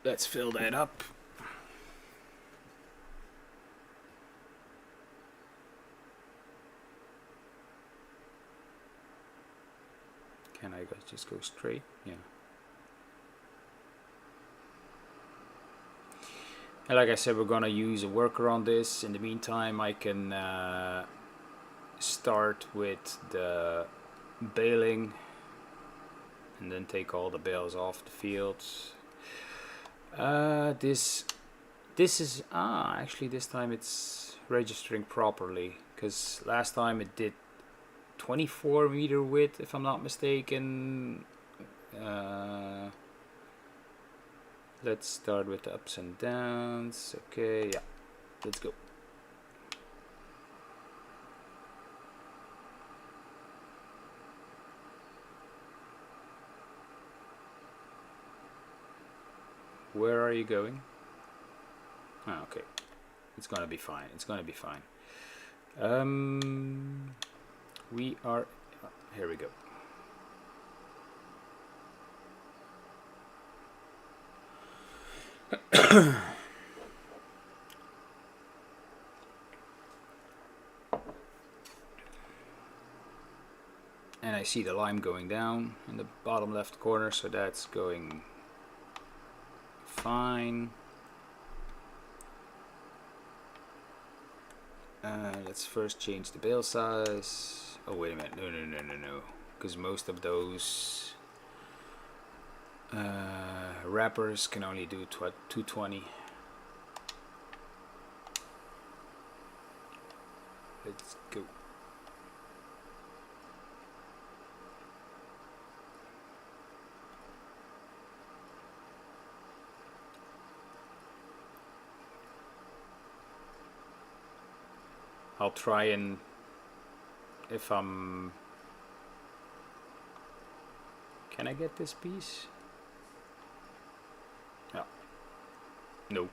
Let's fill that up. Can I just go straight? Yeah. And like I said, we're gonna use a worker on this. In the meantime, I can start with the baling and then take all the bales off the fields. This is actually this time it's registering properly, because last time it did 24 meter width if I'm not mistaken. Let's start with the ups and downs. Okay, yeah, let's go. Where are you going? Oh, okay, it's gonna be fine. It's gonna be fine. We are here. We go. And I see the lime going down in the bottom left corner, so that's going fine. Let's first change the bale size. Oh wait a minute, no, because most of those wrappers can only do 220. Let's go. I'll try and, if I'm... Can I get this piece? Oh. No.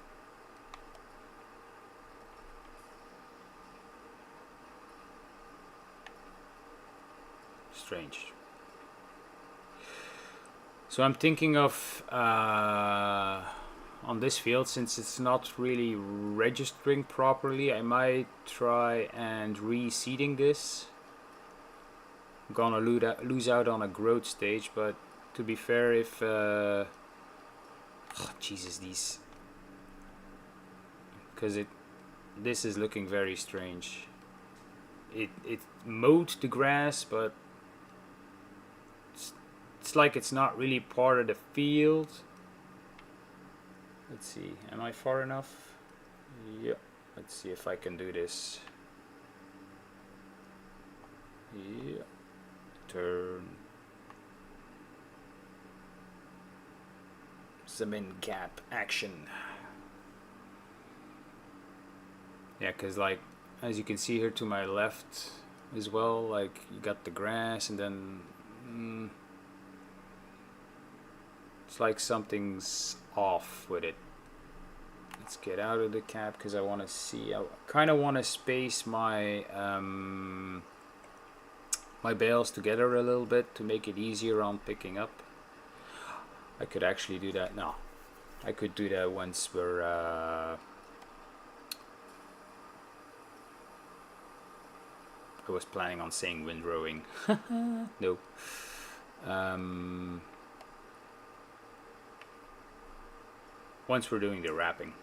Strange. So I'm thinking of on this field, since it's not really registering properly, I might try and reseeding this. I'm gonna lose out on a growth stage, but to be fair, if oh, Jesus, these, because this is looking very strange. It mowed the grass, but it's like it's not really part of the field. Let's see, am I far enough? Yep. Let's see if I can do this. Yeah. Turn. some in cap action. Yeah, because like as you can see here to my left as well, like you got the grass and then it's like something's off with it. Let's get out of the cap because I want to see. I kind of want to space my my bales together a little bit to make it easier on picking up. I could actually do that. No, I could do that once we're I was planning on saying windrowing. No. Once we're doing the wrapping.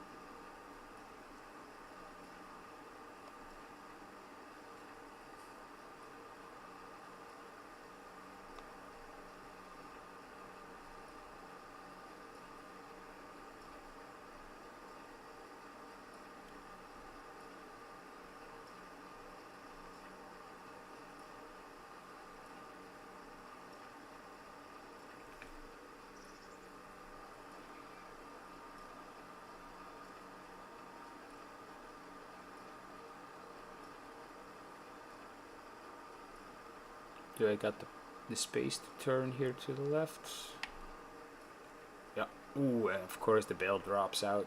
Do I got the space to turn here to the left? Yeah. Ooh, and of course the bale drops out.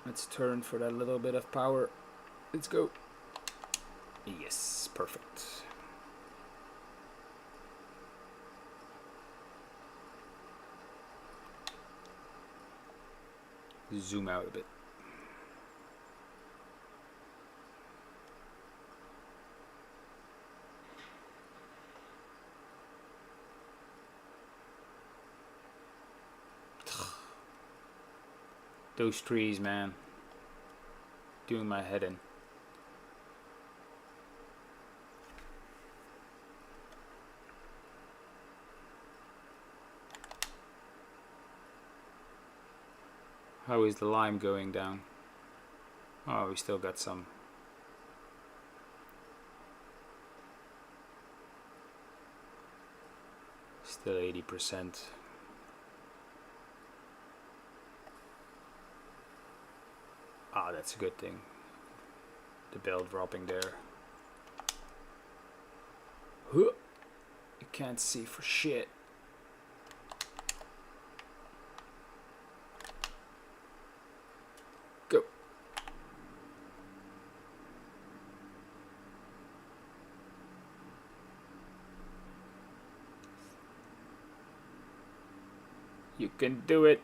Let's turn for that little bit of power. Let's go. Yes, perfect. Zoom out a bit. Those trees, man, doing my head in. How is the lime going down? Oh, we still got some. Still 80%. Ah, that's a good thing. The bale dropping there. You can't see for shit. Go. You can do it.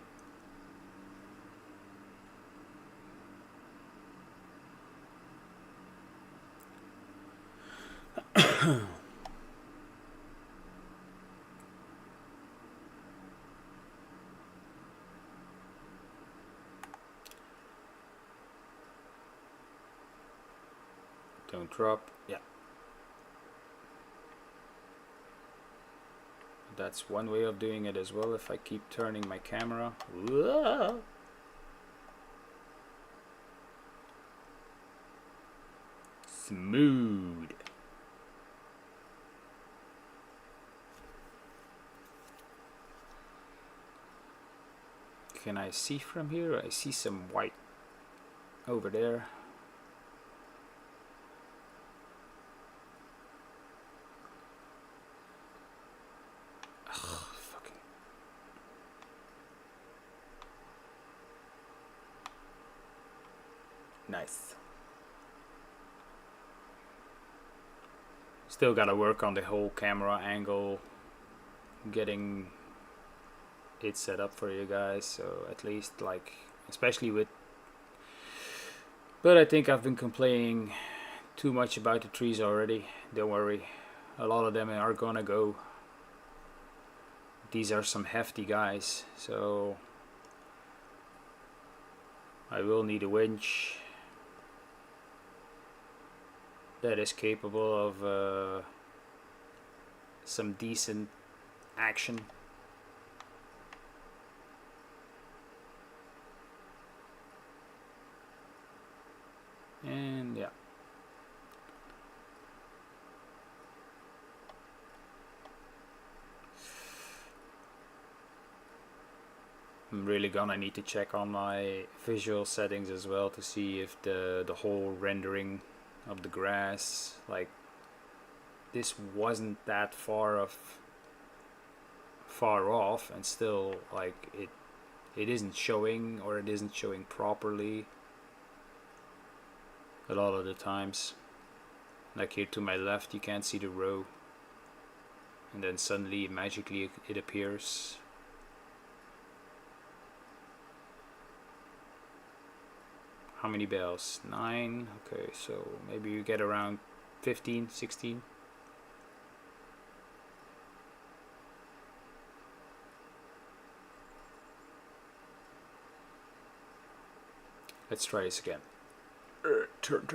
Don't drop. Yeah. That's one way of doing it as well if I keep turning my camera. Whoa. Smooth. Can I see from here? I see some white over there. Nice. Still gotta work on the whole camera angle, getting it set up for you guys, so at least like, especially with, but I think I've been complaining too much about the trees already. Don't worry, a lot of them are gonna go. These are some hefty guys, so I will need a winch that is capable of some decent action. And yeah. I'm really gonna need to check on my visual settings as well to see if the whole rendering of the grass, like, this wasn't that far off, and still, like, it isn't showing, or it isn't showing properly a lot of the times. Like here to my left, you can't see the row, and then suddenly magically it appears. How many bales? 9. Okay, so maybe you get around 15, 16. Let's try this again. Turn.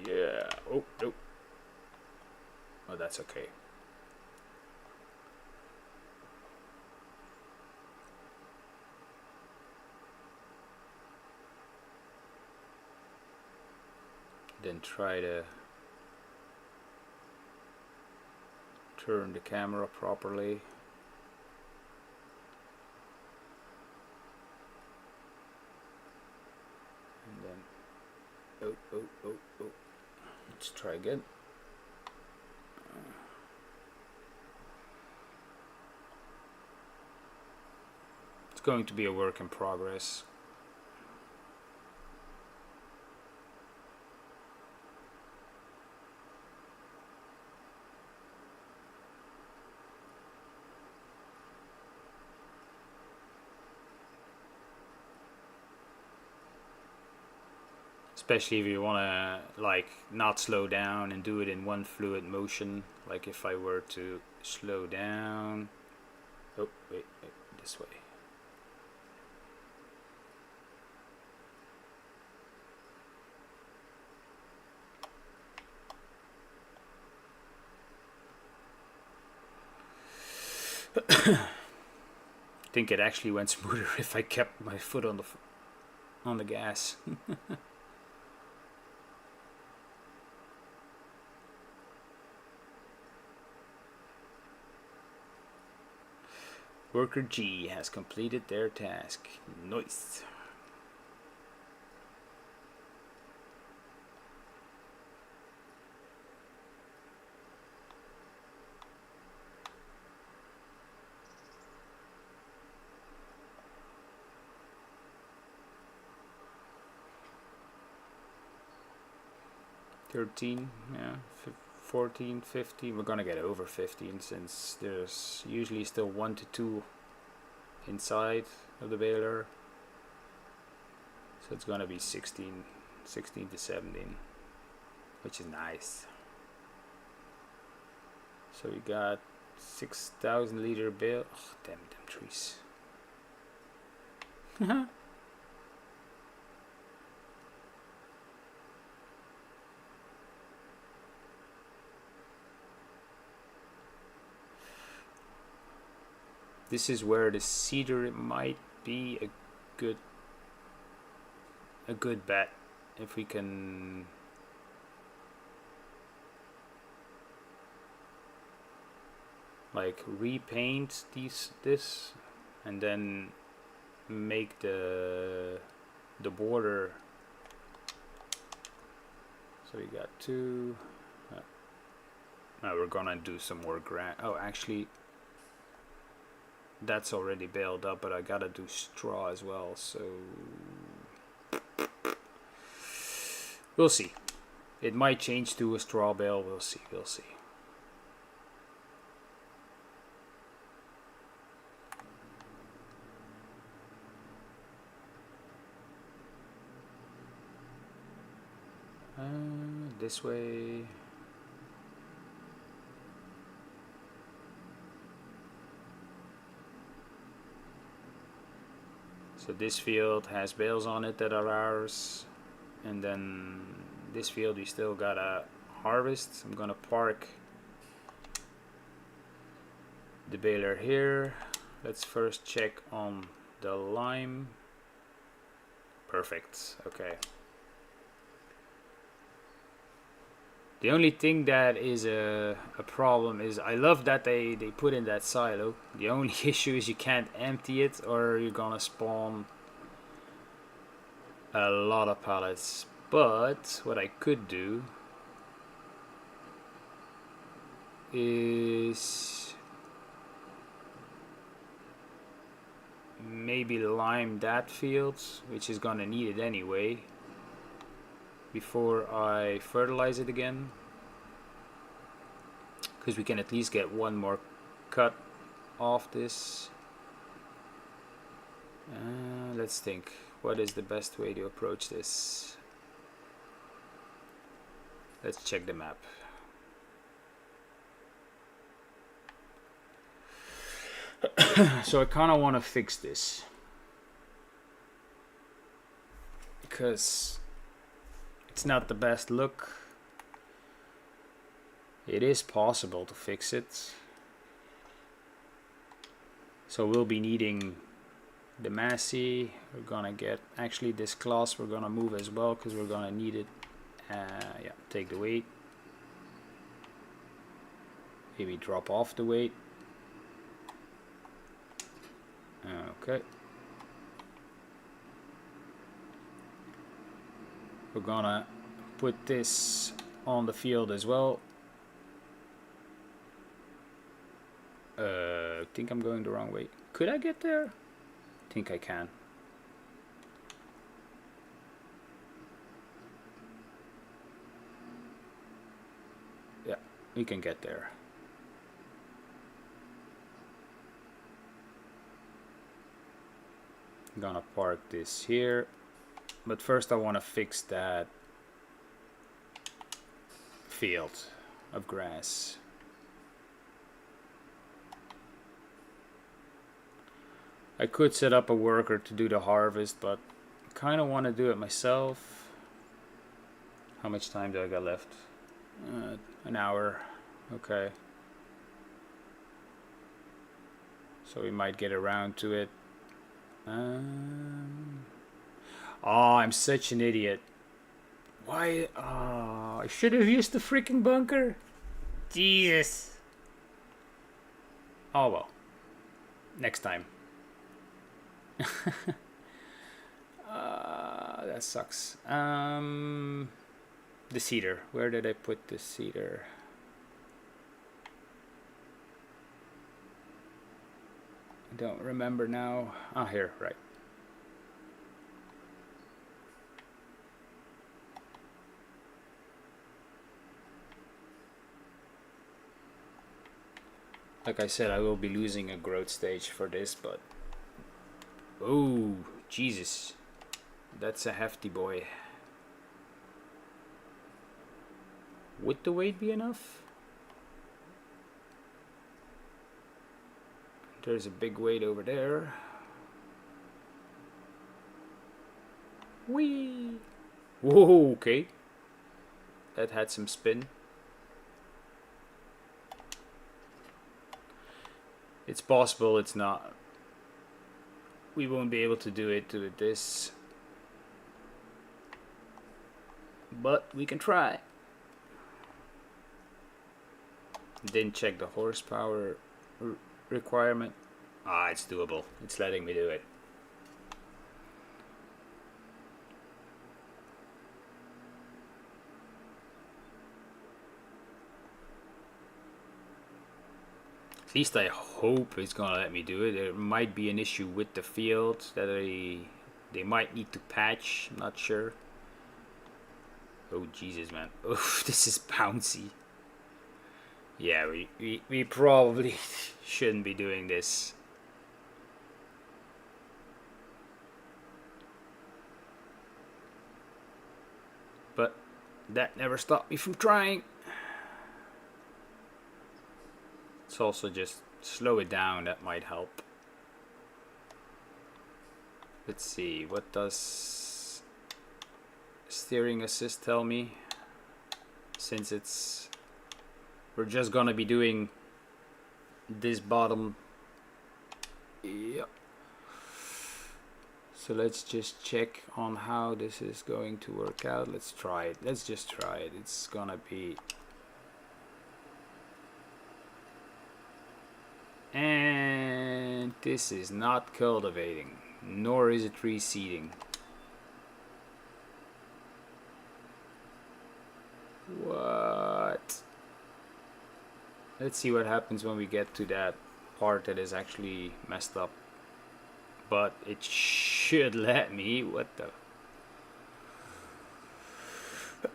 Yeah. Oh, nope. Oh, that's okay. Then try to turn the camera properly. And then, oh. Let's try again. It's going to be a work in progress. Especially if you want to, like, not slow down and do it in one fluid motion. Like if I were to slow down. Oh, wait, this way. I think it actually went smoother if I kept my foot on the gas. Worker G has completed their task. Nice. $13, yeah, 14, 15. We're gonna get over 15 since there's usually still 1 to 2 inside of the baler. So it's gonna be 16 to 17, which is nice. So we got 6,000 liter bale. Oh, damn them trees. This is where the cedar might be a good bet if we can like repaint this and then make the border. So we got 2. Now we're gonna do some more oh, actually that's already baled up, but I gotta do straw as well, so we'll see. It might change to a straw bale. We'll see. This way. So this field has bales on it that are ours, and then this field we still gotta harvest. I'm gonna park the baler here. Let's first check on the lime. Perfect. Okay. The only thing that is a problem is I love that they put in that silo. The only issue is you can't empty it or you're gonna spawn a lot of pallets. But what I could do is maybe lime that field, which is gonna need it anyway, before I fertilize it again, because we can at least get one more cut off this. Let's think, what is the best way to approach this? Let's check the map. So I kind of want to fix this because it's not the best look. It is possible to fix it. So we'll be needing the Massey. We're gonna get, actually this class we're gonna move as well because we're gonna need it. Yeah, take the weight. Maybe drop off the weight. Okay. We're gonna put this on the field as well. I think I'm going the wrong way. Could I get there? I think I can. Yeah, we can get there. I'm gonna park this here, but first I want to fix that field of grass. I could set up a worker to do the harvest, but I kind of want to do it myself. How much time do I got left? An hour. Okay. So we might get around to it. Oh, I'm such an idiot. Why? Oh, I should have used the freaking bunker. Jesus. Oh well. Next time. That sucks. The cedar. Where did I put the cedar? I don't remember now. Ah, here, right. Like I said, I will be losing a growth stage for this, but oh, Jesus. That's a hefty boy. Would the weight be enough? There's a big weight over there. Whee! Whoa, okay. That had some spin. It's possible it's not. We won't be able to do it with this. But we can try. Didn't check the horsepower requirement. Ah, it's doable. It's letting me do it. At least I hope it's gonna let me do it. There might be an issue with the field that they might need to patch. I'm not sure. Oh Jesus, man! Oh, this is bouncy. Yeah, we probably shouldn't be doing this. But that never stopped me from trying. Let's also just slow it down, that might help. Let's see, what does steering assist tell me? Since we're just gonna be doing this bottom. Yep. So let's just check on how this is going to work out. Let's try it. Let's just try it. It's gonna be... And this is not cultivating, nor is it reseeding. What? Let's see what happens when we get to that part that is actually messed up. But it should let me. What the?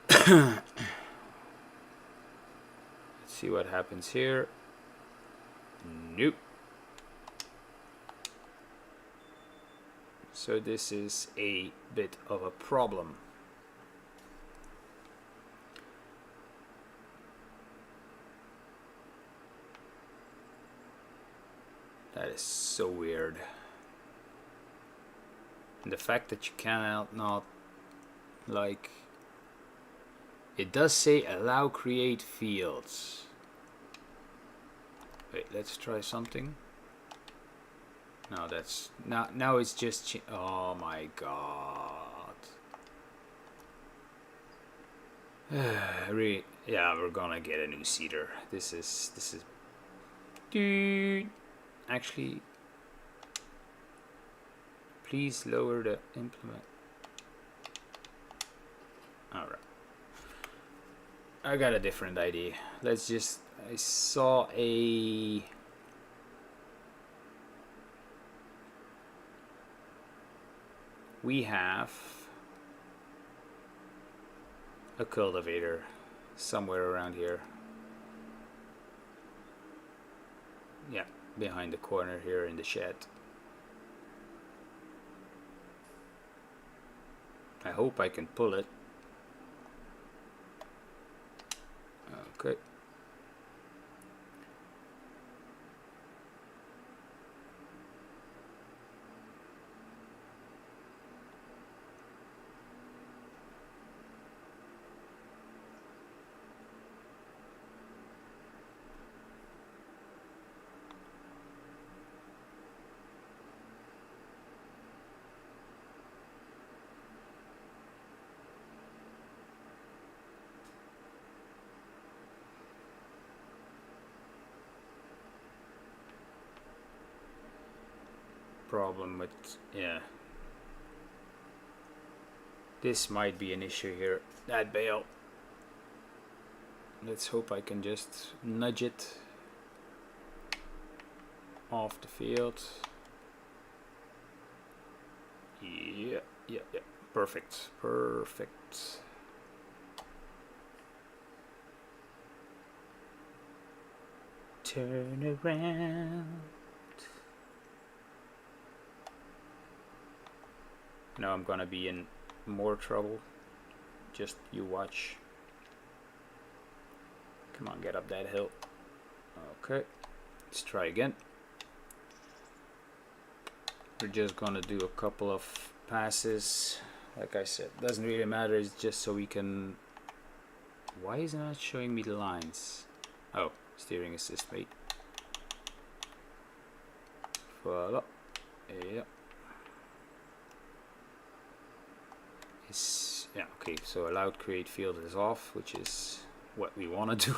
Let's see what happens here. Nope. So this is a bit of a problem. That is so weird. And the fact that you cannot not, like, it does say allow create fields. Wait, let's try something. No, that's now it's just oh my god. Really, yeah, we're gonna get a new seeder. This is dude. Actually, please lower the implement. Alright. I got a different idea. Let's just... I saw a... We have a cultivator somewhere around here. Yeah, behind the corner here in the shed. I hope I can pull it. Okay. Problem with, yeah, this might be an issue here. That bale, let's hope I can just nudge it off the field. Yeah, perfect. Turn around. Now I'm gonna be in more trouble. Just you watch. Come on, get up that hill. Okay, let's try again. We're just gonna do a couple of passes. Like I said, doesn't really matter. It's just so we can... Why is it not showing me the lines? Oh, steering assist, mate. Voila. Yeah. Yeah, okay, so allowed create field is off, which is what we want to do.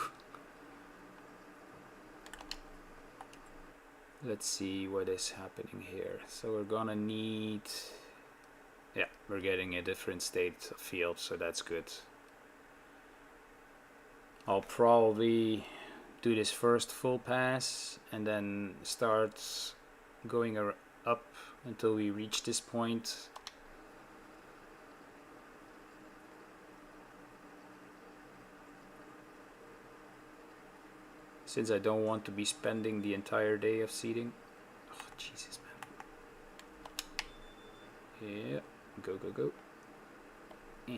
Let's see what is happening here. So we're gonna need... Yeah, we're getting a different state of field, so that's good. I'll probably do this first full pass and then start going up until we reach this point. Since I don't want to be spending the entire day of seeding. Oh, Jesus, man. Yeah, go. Eh.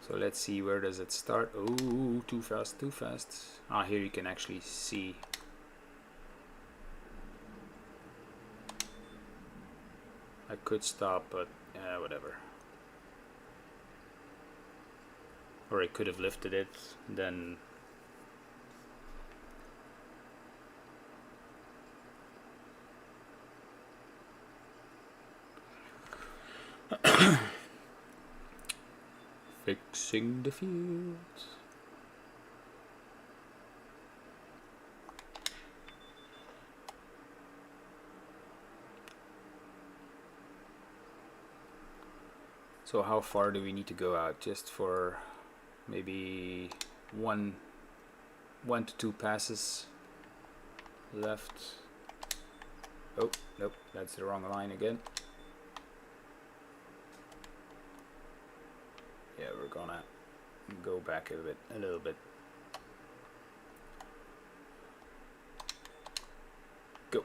So let's see, where does it start? Oh, too fast. Ah, here you can actually see. I could stop, but whatever. Or I could have lifted it, then Fixing the fields. So how far do we need to go out? Just for maybe one to two passes left. Oh, nope, that's the wrong line again. Yeah, we're gonna go back a little bit. Go.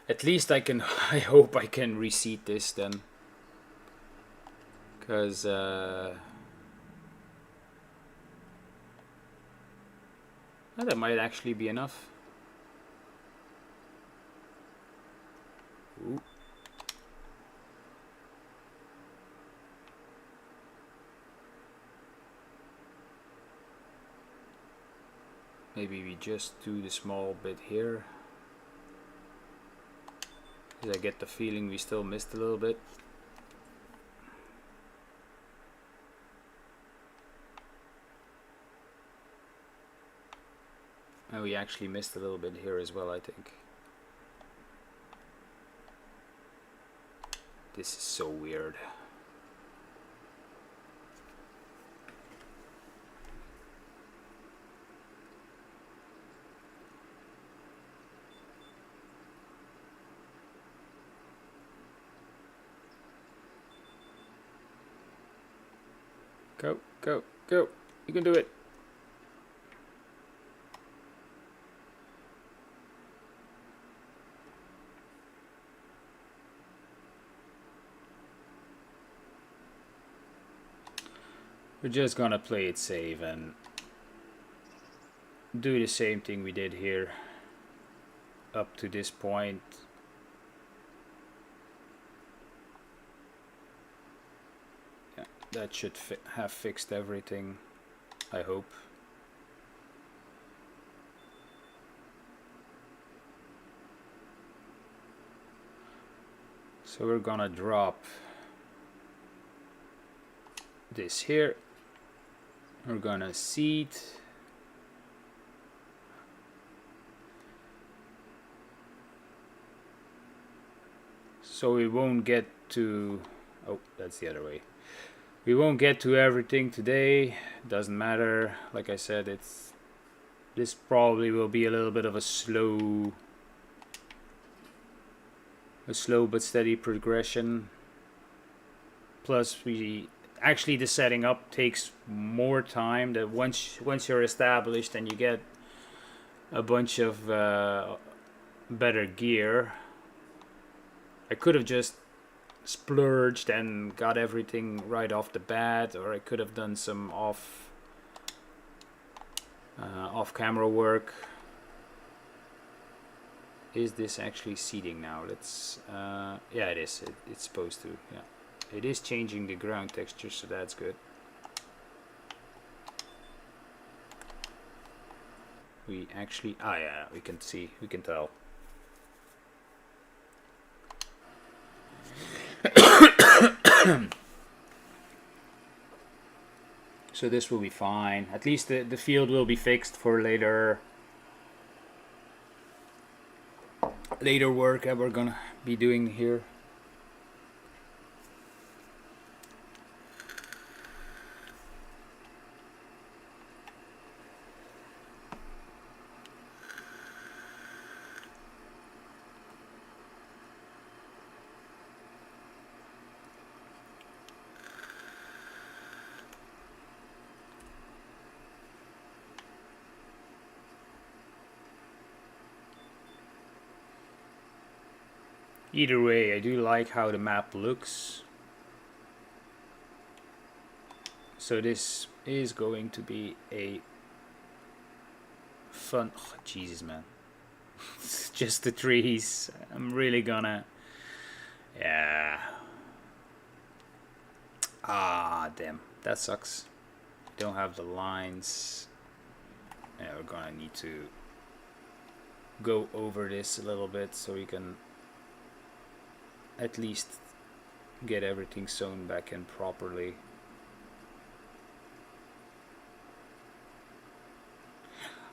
At least I can, I hope I can reseat this then. Because, that might actually be enough. Ooh. Maybe we just do the small bit here. Because I get the feeling we still missed a little bit. And we actually missed a little bit here as well, I think. This is so weird. Go, go, go. You can do it. We're just gonna play it safe and do the same thing we did here up to this point. Yeah, that should have fixed everything, I hope. So we're gonna drop this here. We're gonna seed. So we won't get to, oh, that's the other way. We won't get to everything today. Doesn't matter. Like I said, this probably will be a little bit of a slow but steady progression. Plus actually the setting up takes more time. That once you're established and you get a bunch of better gear, I could have just splurged and got everything right off the bat, or I could have done some off camera work. Is this actually seeding now? Let's yeah, it is. It's supposed to. Yeah. It is changing the ground texture, so that's good. We actually, yeah, we can see, we can tell. So this will be fine. At least the field will be fixed for later work that we're gonna be doing here. Either way, I do like how the map looks. So this is going to be a fun... Oh, Jesus, man. It's just the trees. I'm really gonna... Yeah. Ah, damn. That sucks. Don't have the lines. Yeah, we're gonna need to go over this a little bit so we can at least get everything sewn back in properly.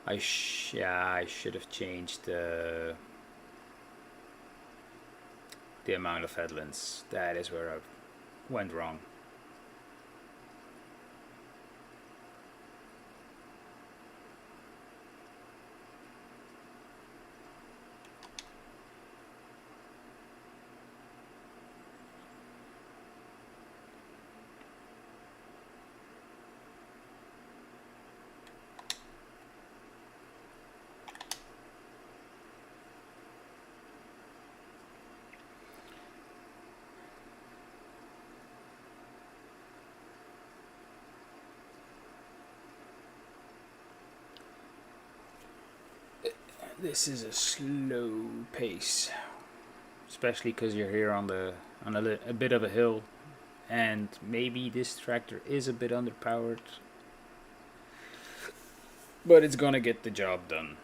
I should have changed the amount of headlands. That is where I went wrong. This is a slow pace, especially because you're here on a bit of a hill, and maybe this tractor is a bit underpowered, but it's gonna get the job done.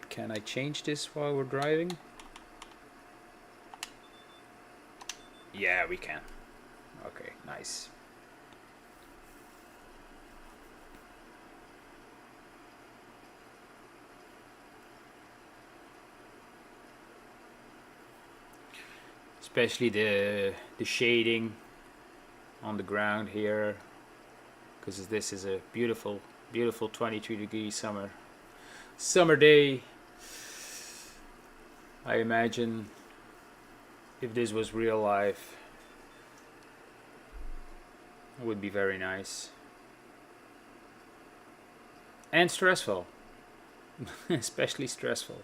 Can I change this while we're driving? Yeah, we can. Okay, nice. Especially the shading on the ground here, because this is a beautiful 23-degree summer day. I imagine if this was real life, it would be very nice and stressful. Especially stressful.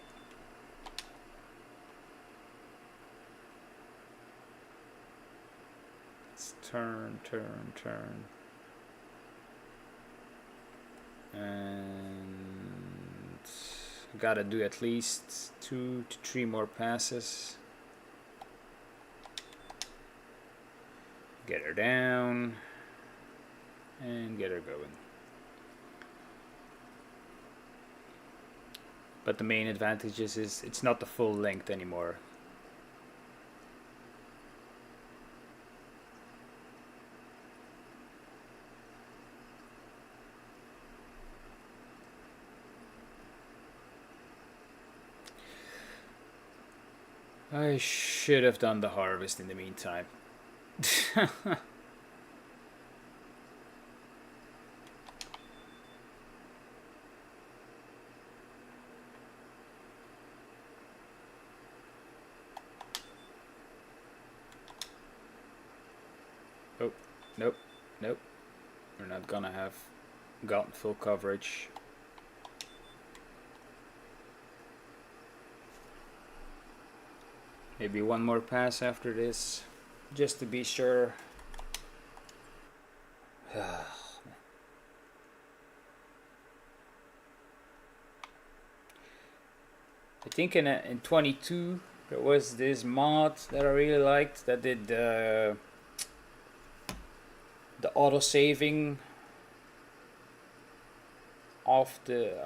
Turn, and gotta do at least 2 to 3 more passes. Get her down and get her going. But the main advantage is it's not the full length anymore. I should have done the harvest in the meantime. Oh, nope. We're not gonna have gotten full coverage. Maybe one more pass after this, just to be sure. I think in 22 there was this mod that I really liked that did the auto saving of the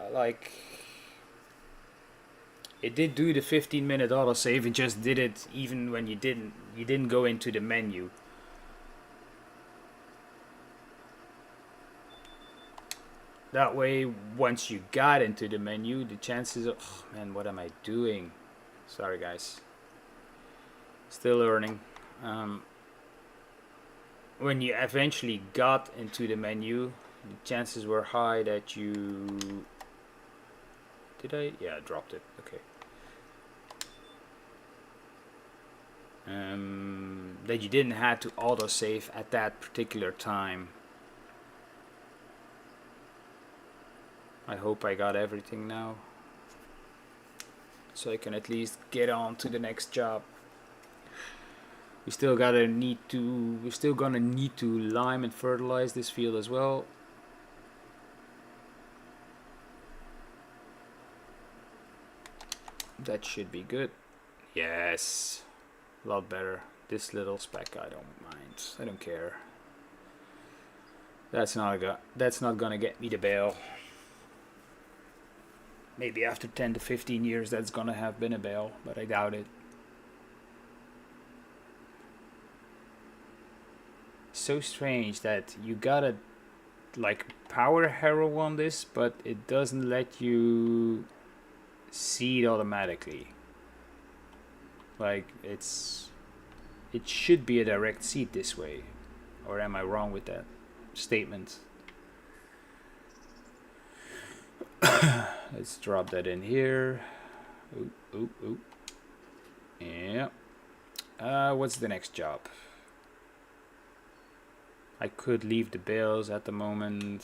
it did do the 15-minute autosave. It just did it even when you didn't go into the menu. That way, once you got into the menu, the chances of... Oh man, what am I doing? Sorry guys. Still learning. When you eventually got into the menu, the chances were high that you... Did I? Yeah, I dropped it. Okay. That you didn't have to autosave at that particular time. I hope I got everything now, so I can at least get on to the next job. We're still gonna need to lime and fertilize this field as well. That should be good. Yes, a lot better. This little speck, I don't mind. I don't care. That's not gonna get me the bale. Maybe after 10 to 15 years that's gonna have been a bale, but I doubt it. So strange that you gotta like power harrow on this, but it doesn't let you seed automatically. Like it should be a direct seed this way, or am I wrong with that statement? Let's drop that in here. Ooh. Yeah. What's the next job? I could leave the bales at the moment.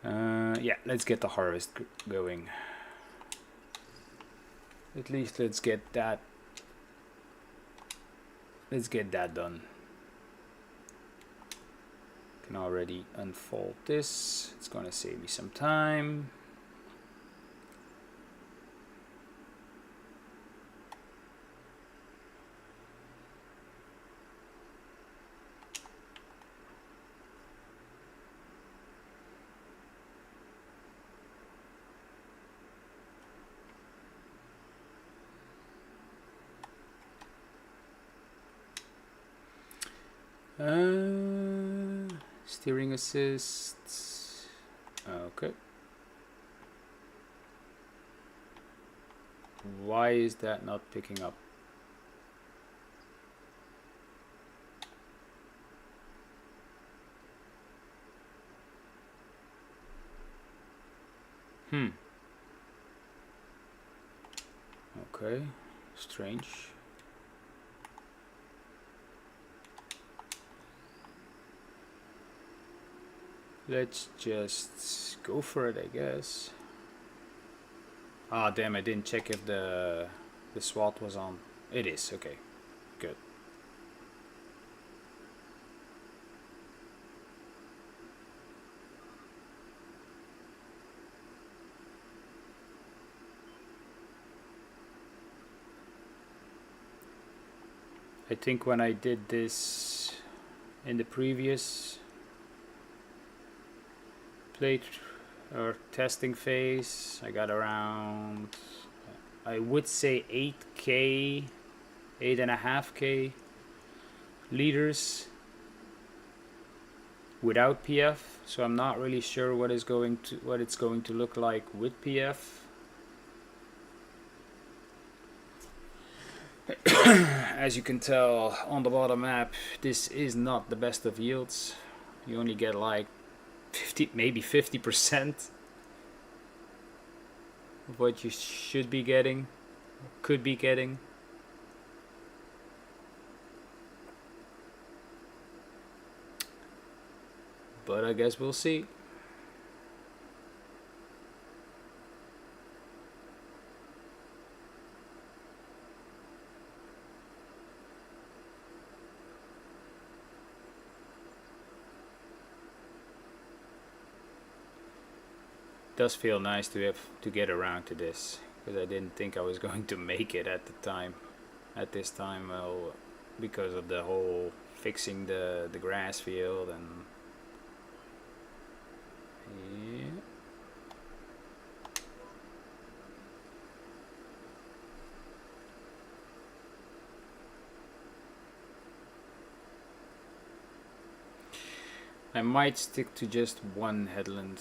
Yeah, let's get the harvest going. At least let's get that. Let's get that done. Can already unfold this. It's gonna save me some time. Steering assist. Okay. Why is that not picking up? Okay. Strange. Let's just go for it, I guess. Ah, damn, I didn't check if the SWAT was on. It is, okay. Good. I think when I did this in the previous plate or testing phase, I got around, I would say 8k, 8.5k liters without PF. So I'm not really sure what it's going to look like with PF. As you can tell on the bottom map, this is not the best of yields. You only get like 50, maybe 50% of what you should be getting, could be getting. But I guess we'll see. Does feel nice to have to get around to this, because I didn't think I was going to make it at the time. At this time, well, because of the whole fixing the grass field and yeah. I might stick to just one headland.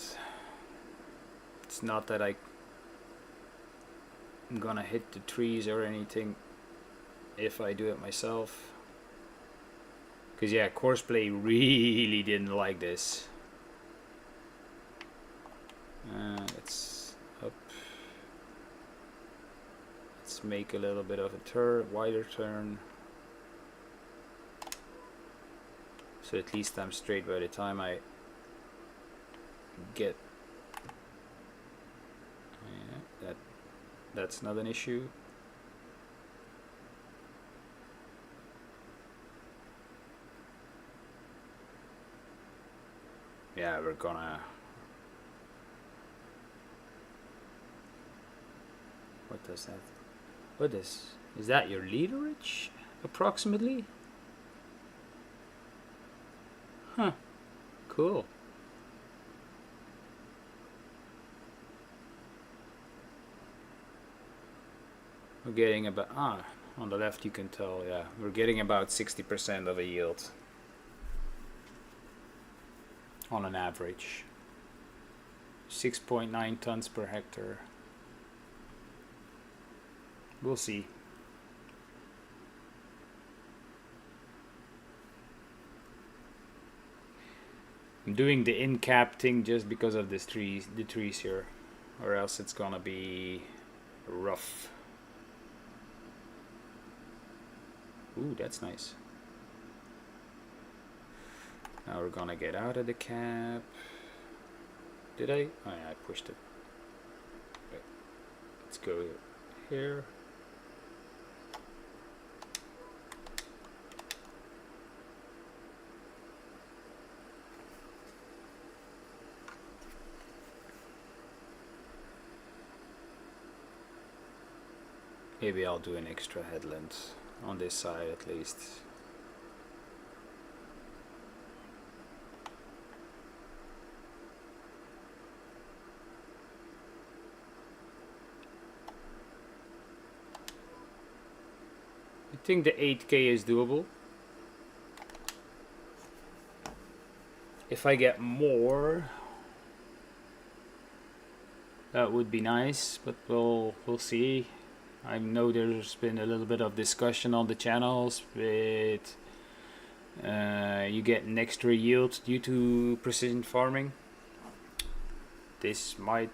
It's not that I'm gonna hit the trees or anything if I do it myself. Because yeah, Courseplay really didn't like this. Let's up. Let's make a little bit of a wider turn. So at least I'm straight by the time I get. Yeah, that's not an issue. Yeah, we're gonna. What does that? What is that your literage approximately? Huh. Cool. we're getting about, on the left you can tell, yeah, we're getting about 60% of a yield on an average. 6.9 tons per hectare. We'll see. I'm doing the in cap thing just because of the trees here, or else it's gonna be rough. Ooh, that's nice. Now we're gonna get out of the cap. Did I? Oh yeah, I pushed it. Wait. Let's go here. Maybe I'll do an extra headland on this side at least. I think the 8K is doable. If I get more, that would be nice, but we'll see. I know there's been a little bit of discussion on the channels with you get an extra yield due to precision farming. This might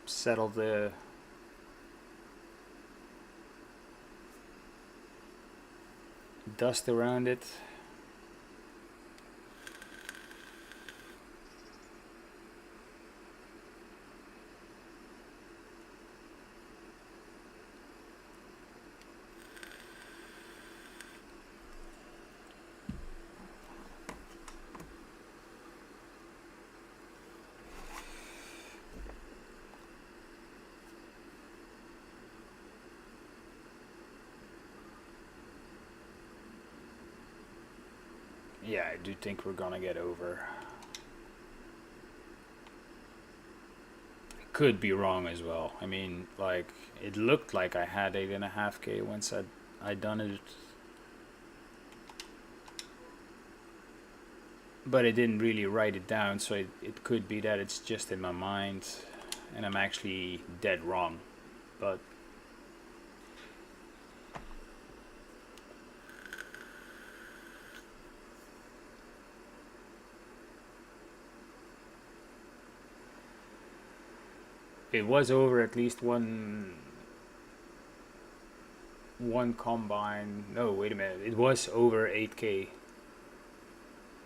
settle the dust around it. Yeah, I do think we're gonna get over. Could be wrong as well. I mean, like, it looked like I had 8.5K once I'd done it, but I didn't really write it down, so it could be that it's just in my mind and I'm actually dead wrong. But it was over at least one combine. No, wait a minute. It was over 8K.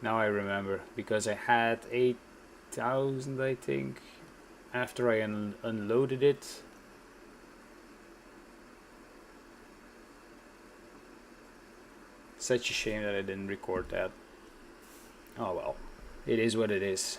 Now I remember, because I had 8,000, I think, after I unloaded it. Such a shame that I didn't record that. Oh well, it is what it is.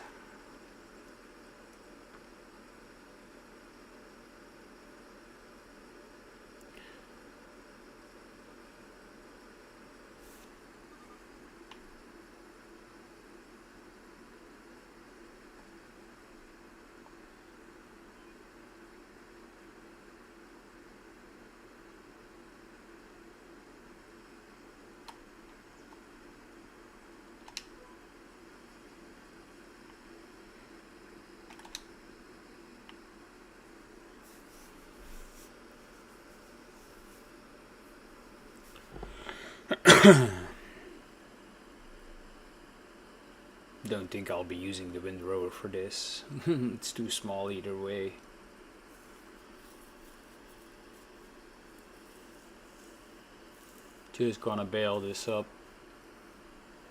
Don't think I'll be using the windrower for this. It's too small either way. Just gonna bail this up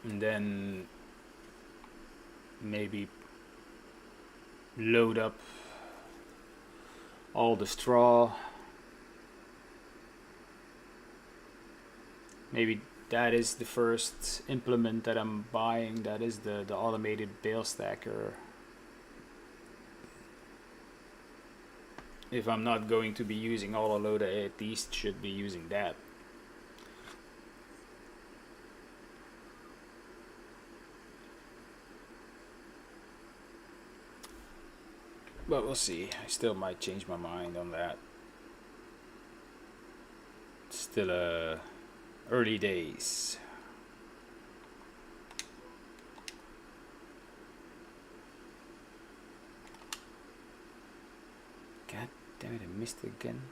and then maybe load up all the straw. Maybe that is the first implement that I'm buying. That is the automated bale stacker. If I'm not going to be using Autoload, I at least should be using that. But we'll see. I still might change my mind on that. Still early days. God damn it, I missed it again.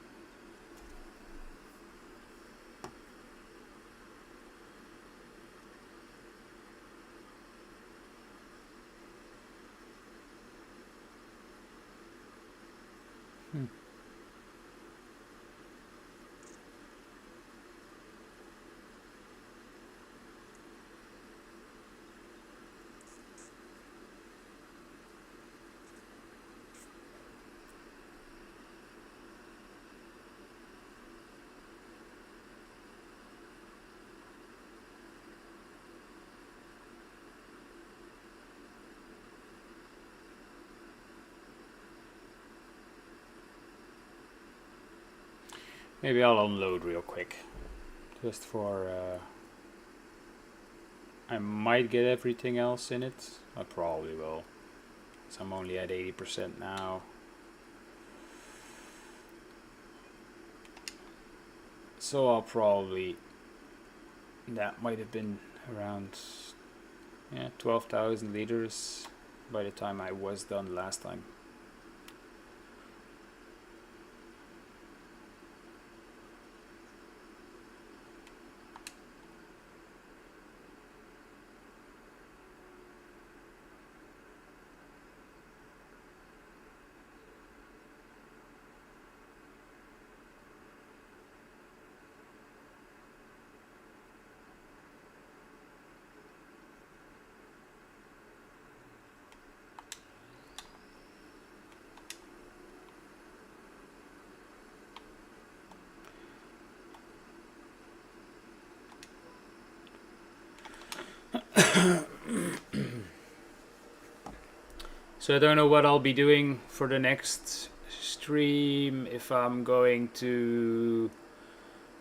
Maybe I'll unload real quick, just for. I might get everything else in it. I probably will. So I'm only at 80% now. So I'll probably. That might have been around 12,000 liters by the time I was done last time. So I don't know what I'll be doing for the next stream, if I'm going to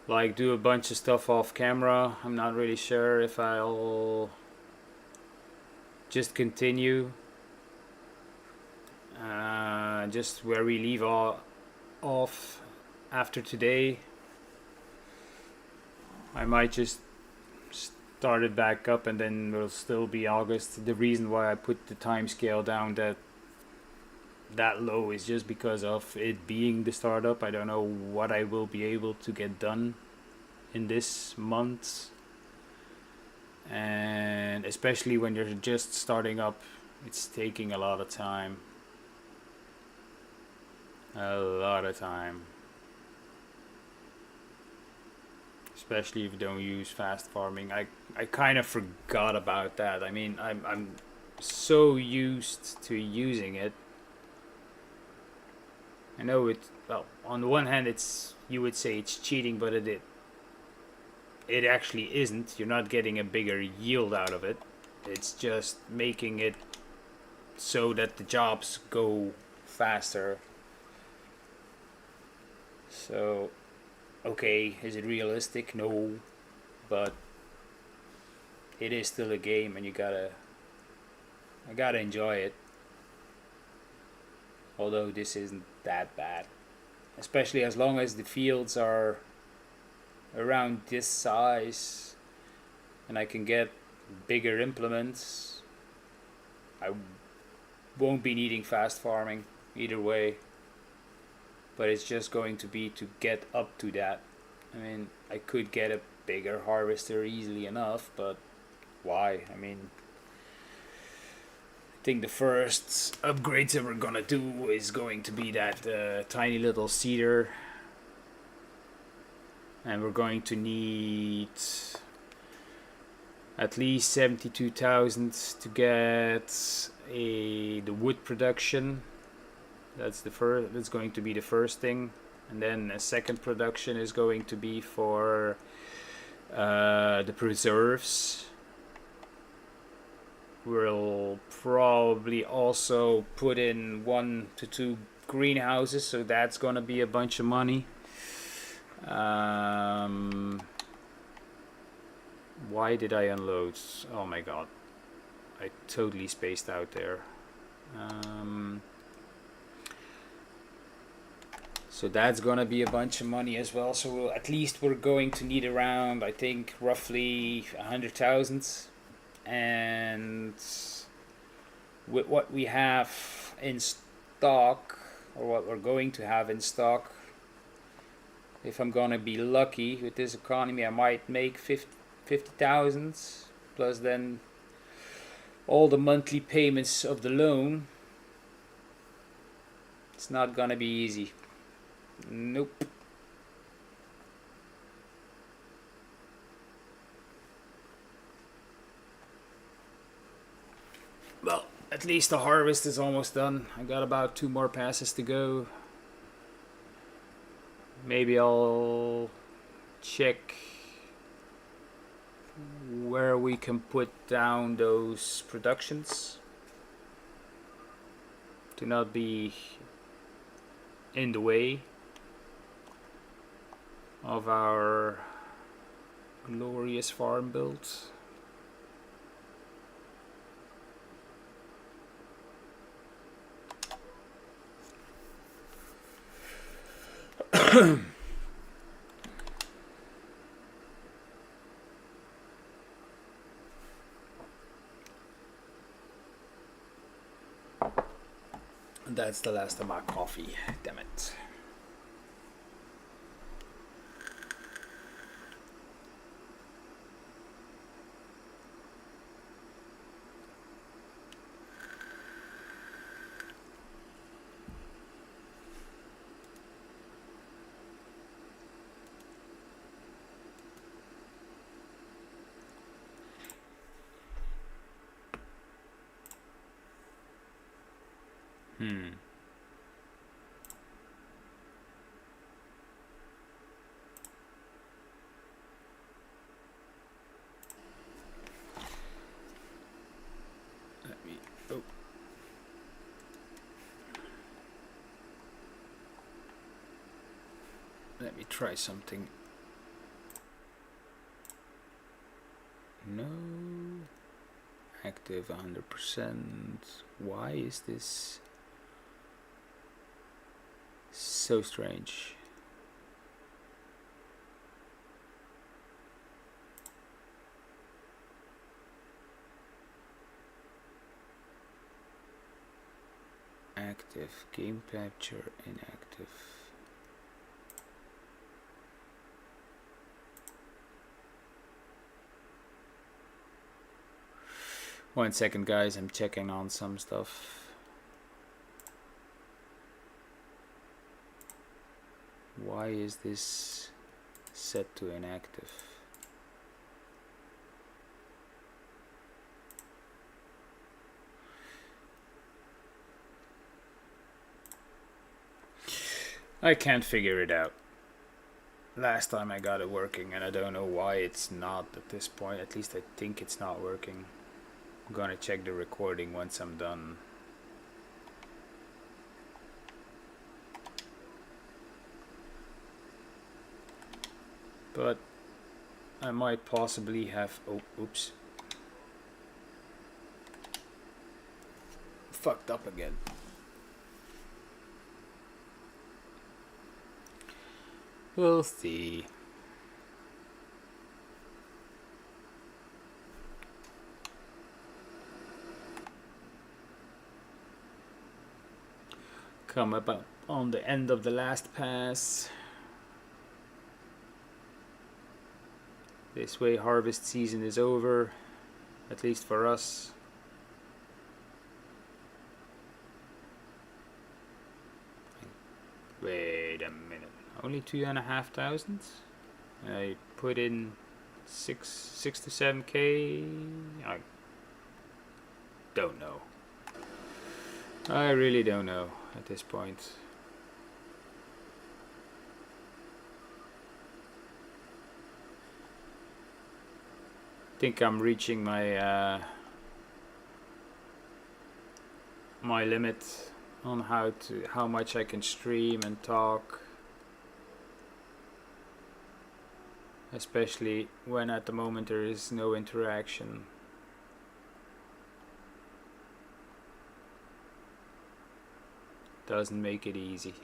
like do a bunch of stuff off camera. I'm not really sure if I'll just continue just where we leave off after today. I might just start it back up and then it'll still be August. The reason why I put the time scale down that low is just because of it being the startup. I don't know what I will be able to get done in this month, and especially when you're just starting up, it's taking a lot of time. Especially if you don't use fast farming. I kind of forgot about that. I mean, I'm so used to using it. I know it. Well, on the one hand, you would say it's cheating, but it actually isn't. You're not getting a bigger yield out of it. It's just making it so that the jobs go faster. So, okay, is it realistic? No, but it is still a game, and I gotta enjoy it. Although this isn't that bad, especially as long as the fields are around this size, and I can get bigger implements. I won't be needing fast farming either way. But it's just going to be to get up to that. I mean, I could get a bigger harvester easily enough, but why? I mean, I think the first upgrades that we're gonna do is going to be that tiny little seeder. And we're going to need at least 72,000 to get the wood production. That's going to be the first thing, and then a second production is going to be for the preserves. We'll probably also put in 1 to 2 greenhouses, so that's gonna be a bunch of money. Why did I unload? Oh my god, I totally spaced out there. So So that's gonna be a bunch of money as well. So at least we're going to need around, I think, roughly 100,000. And with what we have in stock, or what we're going to have in stock, if I'm gonna be lucky with this economy, I might make 50,000 plus then all the monthly payments of the loan. It's not gonna be easy. Nope. Well, at least the harvest is almost done. I got about 2 more passes to go. Maybe I'll check where we can put down those productions to not be in the way of our glorious farm build. That's the last of my coffee, damn it. Let me try something. No. Active 100%. Why is this so strange? Active, game capture, inactive. One second, guys, I'm checking on some stuff. Why is this set to inactive? I can't figure it out. Last time I got it working, and I don't know why it's not at this point. At least I think it's not working. I'm gonna check the recording once I'm done. But I might possibly have... Oh, oops. Fucked up again. We'll see. Come up on the end of the last pass. This way harvest season is over, at least for us. Wait a minute, only 2,500? I put in 6 to 7k. I don't know. I really don't know at this point. I think I'm reaching my my limit on how much I can stream and talk, especially when at the moment there is no interaction. Doesn't make it easy.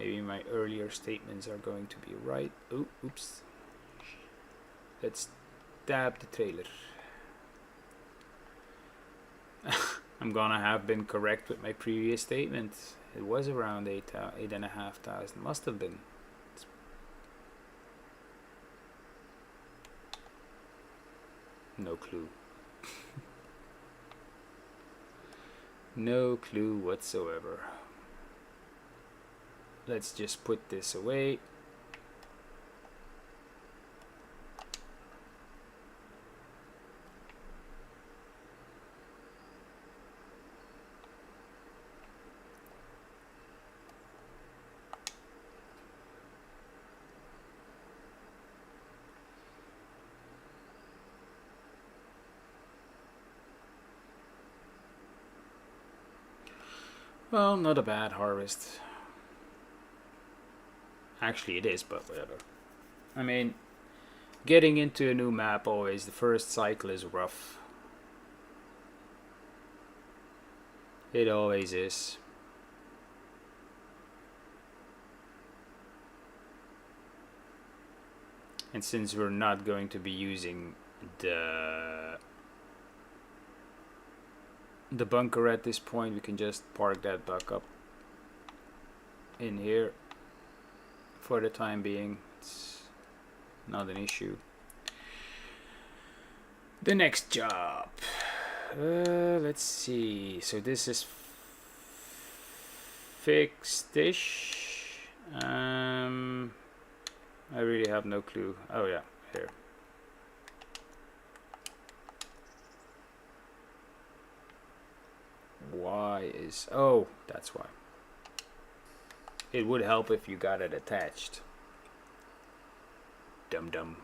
Maybe my earlier statements are going to be right. Oh, oops. Let's tab the trailer. I'm gonna have been correct with my previous statement. It was around 8,500. Must have been. No clue. No clue whatsoever. Let's just put this away. Well, not a bad harvest. Actually, it is, but whatever. I mean, getting into a new map always, the first cycle is rough. It always is. And since we're not going to be using the bunker at this point, we can just park that back up in here for the time being. It's not an issue. The next job, let's see, so this is fixed-ish. I really have no clue. Oh yeah, here. Why is... oh, that's why. It would help if you got it attached. Dum-dum.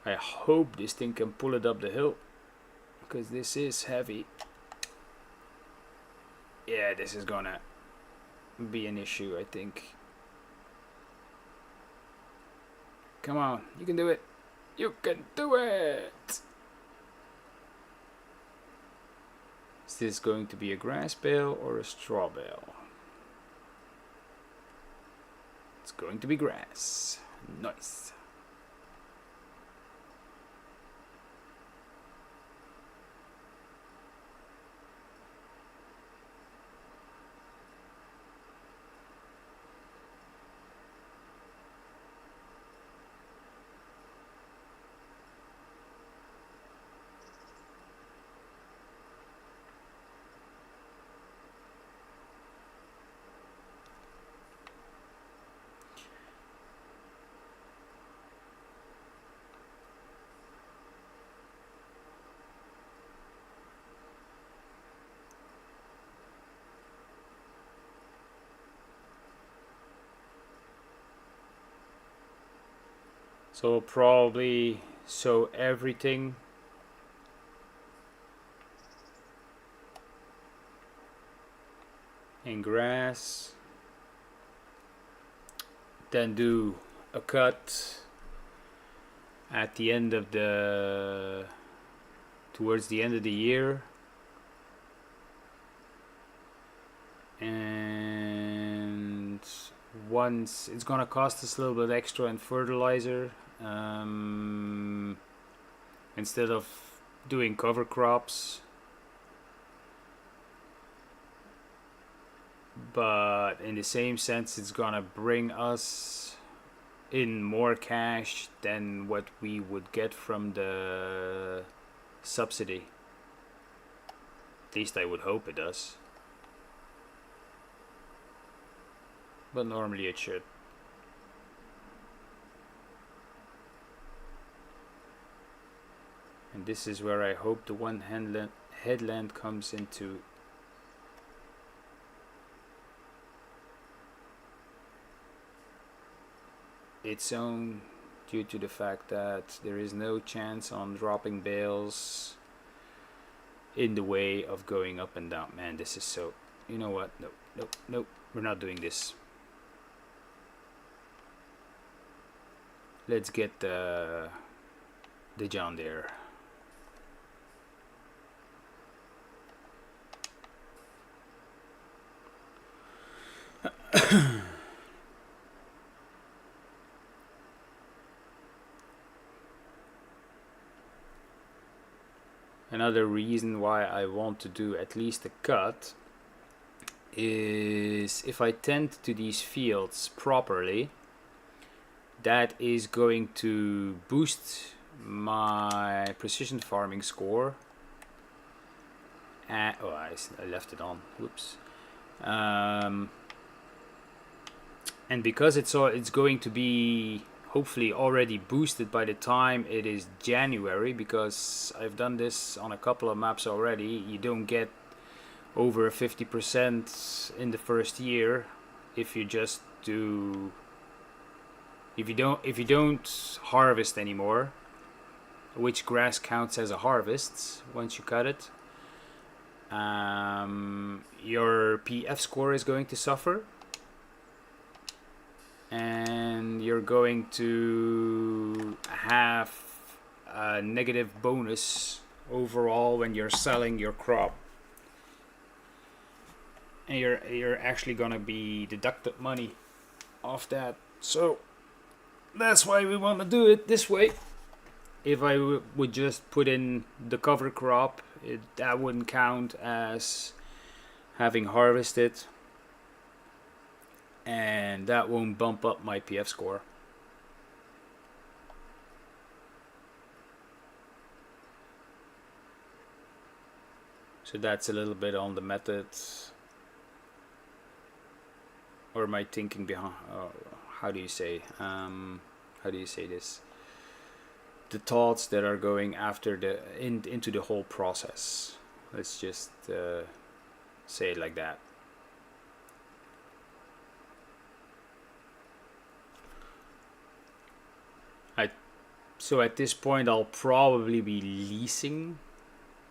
I hope this thing can pull it up the hill, because this is heavy. Yeah, this is gonna be an issue, I think. Come on, you can do it. You can do it! Is this going to be a grass bale or a straw bale? It's going to be grass. Nice. So probably sow everything in grass, then do a cut at the end of the towards the end of the year, and once it's gonna cost us a little bit extra in fertilizer, instead of doing cover crops, but in the same sense it's gonna bring us in more cash than what we would get from the subsidy. At least I would hope it does, but normally it should. And this is where I hope the one headland comes into its own, due to the fact that there is no chance on dropping bales in the way of going up and down. Man, this is so... you know what? Nope. We're not doing this. Let's get the John Deere. Another reason why I want to do at least a cut is if I tend to these fields properly, that is going to boost my precision farming score. Oh, I left it on. Whoops. And because it's going to be hopefully already boosted by the time it is January, because I've done this on a couple of maps already. You don't get over 50% in the first year if you just do if you don't harvest anymore, which grass counts as a harvest once you cut it. Your PF score is going to suffer, and you're going to have a negative bonus overall when you're selling your crop, and you're actually gonna be deducted money off that. So that's why we want to do it this way. If I would just put in the cover crop, that wouldn't count as having harvested, and that won't bump up my PF score. So that's a little bit on the methods, or my thinking behind. How do you say this? The thoughts that are going after into the whole process. Let's just say it like that. So at this point, I'll probably be leasing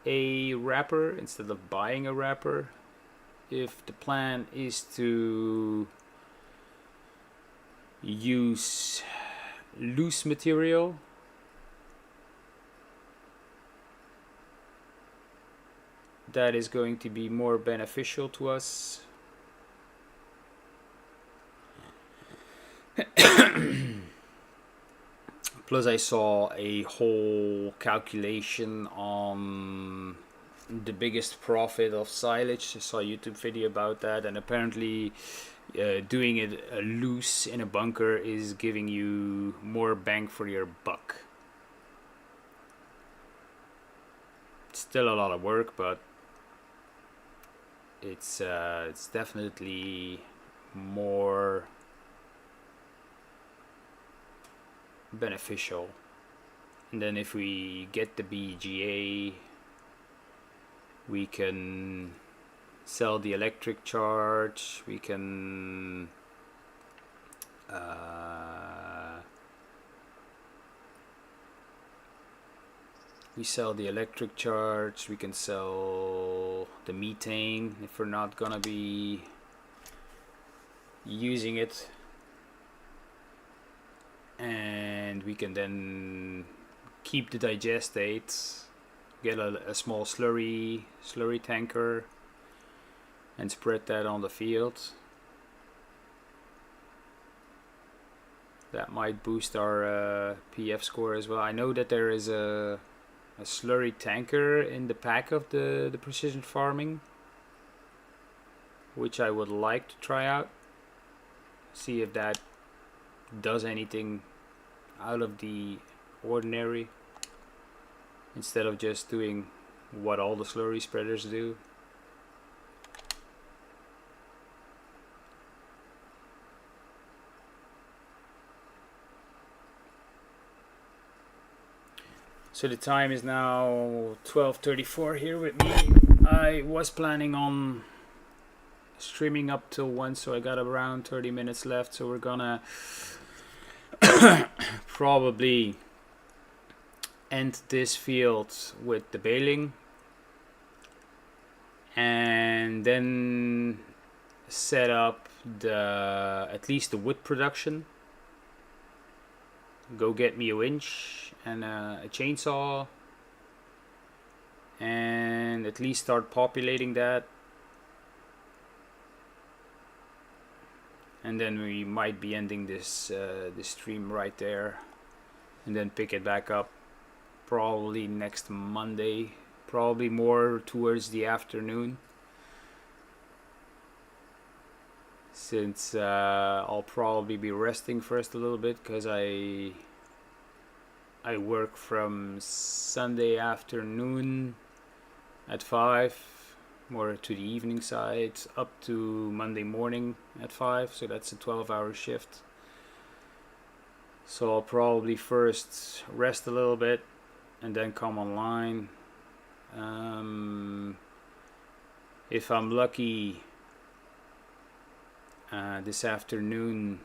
a wrapper instead of buying a wrapper, if the plan is to use loose material. That is going to be more beneficial to us. Plus, I saw a whole calculation on the biggest profit of silage. I saw a YouTube video about that, and apparently doing it loose in a bunker is giving you more bang for your buck. It's still a lot of work, but it's definitely more beneficial. And then if we get the BGA, we can sell the electric charge, we can we sell the electric charge, we can sell the methane if we're not gonna be using it, and we can then keep the digestate, get a small slurry tanker, and spread that on the field. That might boost our PF score as well. I know that there is a slurry tanker in the pack of the precision farming, which I would like to try out, see if that does anything out of the ordinary, instead of just doing what all the slurry spreaders do. So the time is now 12:34 here with me. I was planning on streaming up till 1, so I got around 30 minutes left, so we're gonna probably end this field with the baling, and then set up at least the wood production. Go get me a winch and a chainsaw, and at least start populating that. and then we might be ending this stream right there, and then pick it back up probably next Monday, probably more towards the afternoon, since I'll probably be resting first a little bit, because I work from Sunday afternoon at 5, more to the evening side, up to Monday morning at 5, so that's a 12-hour shift. So I'll probably first rest a little bit and then come online. If I'm lucky, this afternoon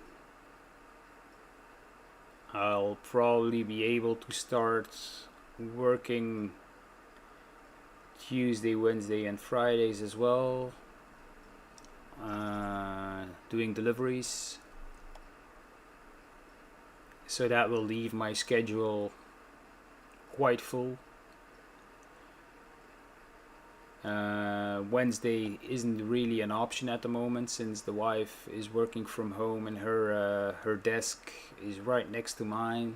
I'll probably be able to start working Tuesday, Wednesday and Fridays as well, doing deliveries. So that will leave my schedule quite full. Wednesday isn't really an option at the moment, since the wife is working from home and her desk is right next to mine.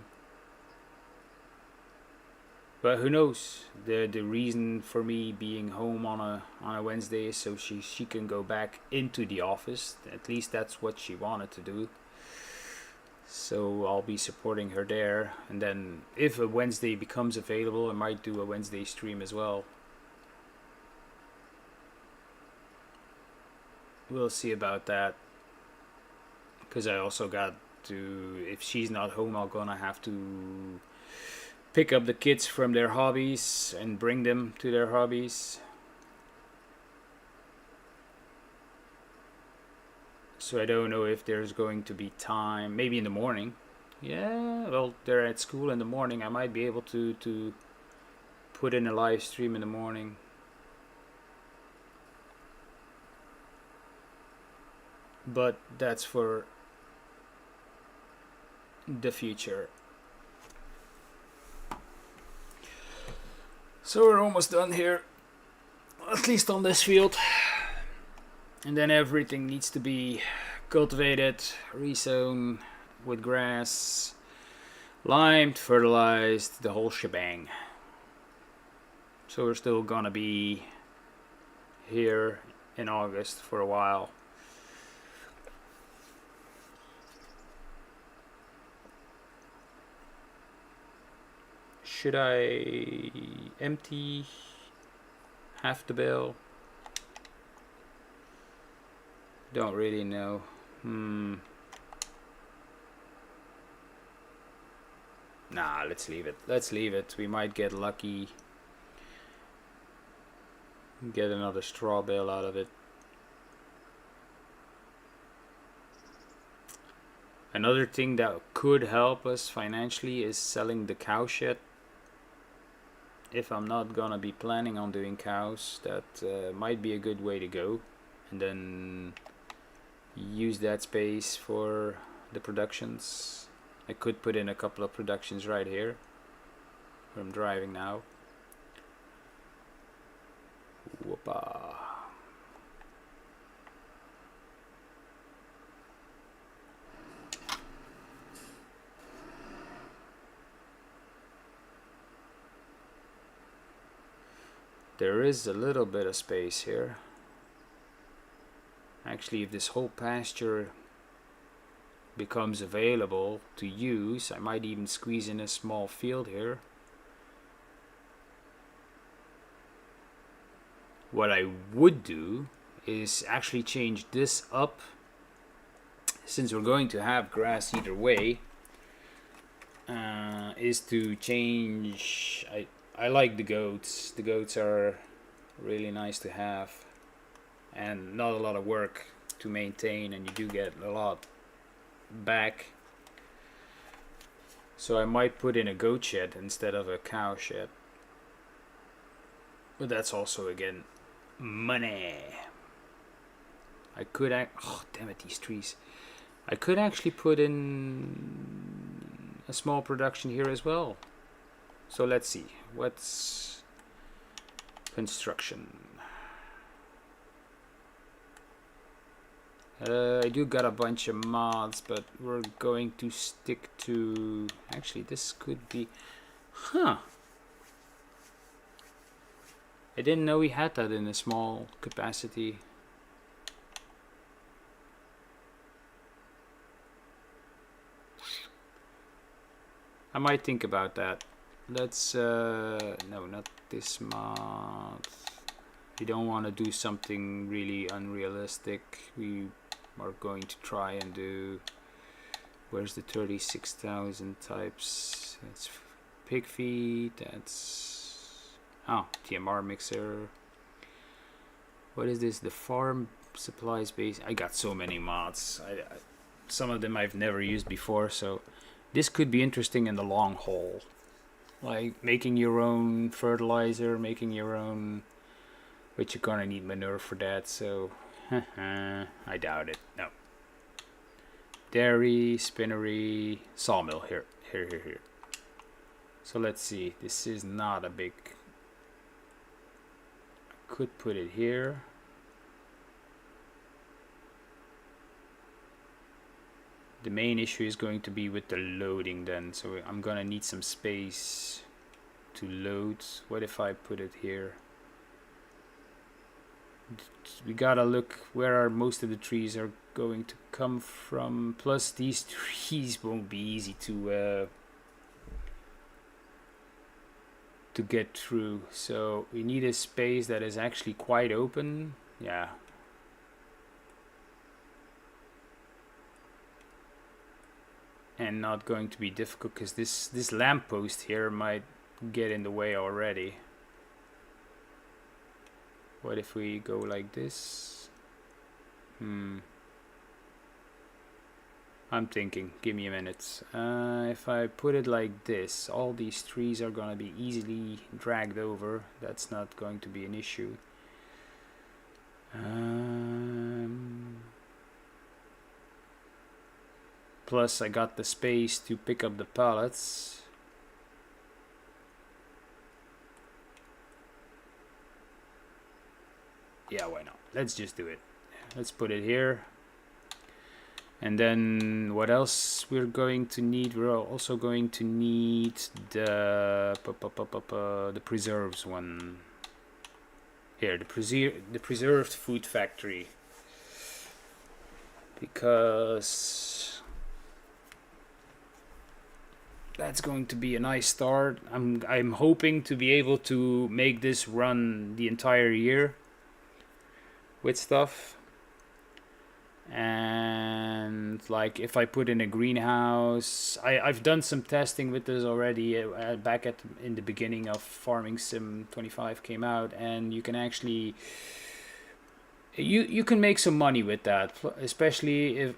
But who knows? The reason for me being home on a Wednesday is so she can go back into the office. At least that's what she wanted to do. So I'll be supporting her there, and then if a Wednesday becomes available, I might do a Wednesday stream as well. We'll see about that, because I also got to, if she's not home, I'm gonna have to pick up the kids from their hobbies and bring them to their hobbies. So I don't know if there's going to be time, maybe in the morning. Yeah, well, they're at school in the morning. I might be able to put in a live stream in the morning. But that's for the future. So we're almost done here, at least on this field. And then everything needs to be cultivated, resown with grass, limed, fertilized, the whole shebang. So we're still gonna be here in August for a while. Should I empty half the bale? Don't really know. Nah, let's leave it. Let's leave it. We might get lucky. Get another straw bale out of it. Another thing that could help us financially is selling the cow shed. If I'm not gonna be planning on doing cows, that might be a good way to go. And then use that space for the productions. I could put in a couple of productions right here where I'm driving now. Whoopa. There is a little bit of space here. Actually, if this whole pasture becomes available to use, I might even squeeze in a small field here. What I would do is actually change this up, since we're going to have grass either way, is to change. I like the goats. The goats are really nice to have and not a lot of work to maintain, and you do get a lot back. So I might put in a goat shed instead of a cow shed. But that's also, again, money. I could oh damn it, these trees. I could actually put in a small production here as well. So let's see, what's construction? I do got a bunch of mods, but we're going to stick to... Actually, this could be... Huh. I didn't know we had that in a small capacity. I might think about that. Let's... no, not this mod. We don't want to do something really unrealistic. We are going to try and do... Where's the 36,000 types? That's pig feed. That's... Oh, TMR mixer. What is this? The farm supplies base. I got so many mods. Some of them I've never used before, so this could be interesting in the long haul. Like making your own fertilizer, making your own... But you're gonna need manure for that, so I doubt it. No. Dairy, spinnery, sawmill here. So let's see. This is not a big... I could put it here. The main issue is going to be with the loading then, so I'm gonna need some space to load. What if I put it here? We gotta look where are most of the trees are going to come from. Plus these trees won't be easy to get through. So we need a space that is actually quite open. Yeah. And not going to be difficult because this lamppost here might get in the way already. What if we go like this? I'm thinking, give me a minute. If I put it like this, all these trees are gonna be easily dragged over. That's not going to be an issue. Plus I got the space to pick up the pallets. Yeah, why not? Let's just do it. Let's put it here. And then what else we're going to need? We're also going to need the preserves one. Here, the preserved food factory. Because that's going to be a nice start. I'm hoping to be able to make this run the entire year with stuff. And like if I put in a greenhouse, I've done some testing with this already back in the beginning of Farming Sim 25 came out, and you can actually you can make some money with that, especially if,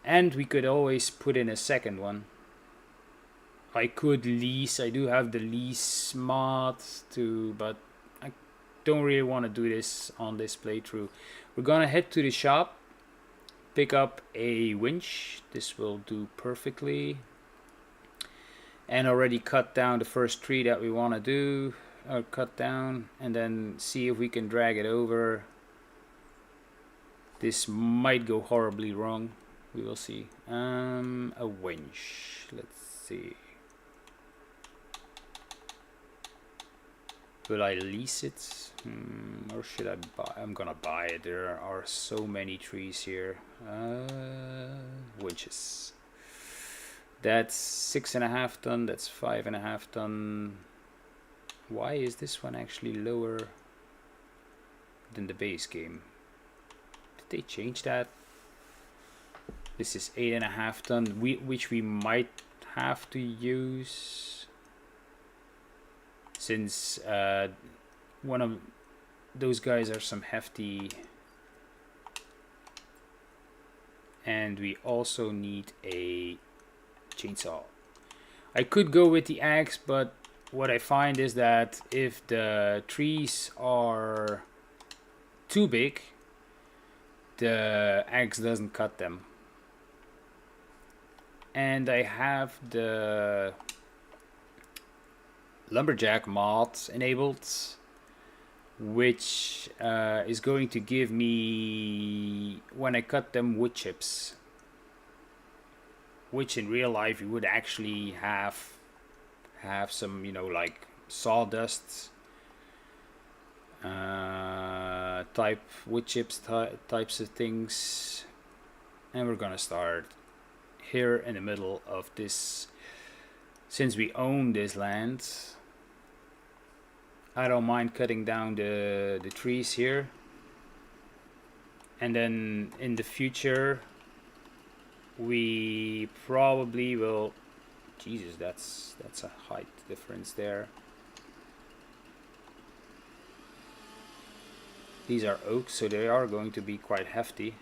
and we could always put in a second one. I could lease. I do have the lease mod too, but I don't really want to do this on this playthrough. We're gonna head to the shop, pick up a winch. This will do perfectly. And already cut down the first tree that we want to do, or cut down, and then see if we can drag it over. This might go horribly wrong. We will see. A winch. Let's see. Will I lease it? Or should I buy? I'm gonna buy it. There are so many trees here. Winches. That's 6.5 ton. That's 5.5 ton. Why is this one actually lower than the base game? Did they change that? This is 8.5 ton, which we might have to use, since one of those guys are some hefty, and we also need a chainsaw. I could go with the axe, but what I find is that if the trees are too big, the axe doesn't cut them. And I have the lumberjack mod enabled, which is going to give me, when I cut them, wood chips, which in real life you would actually have some, like sawdust type wood chips types of things. And we're gonna start here in the middle of this. Since we own this land, I don't mind cutting down the trees here, and then in the future we probably will. Jesus, that's a height difference there. These are oaks, so they are going to be quite hefty,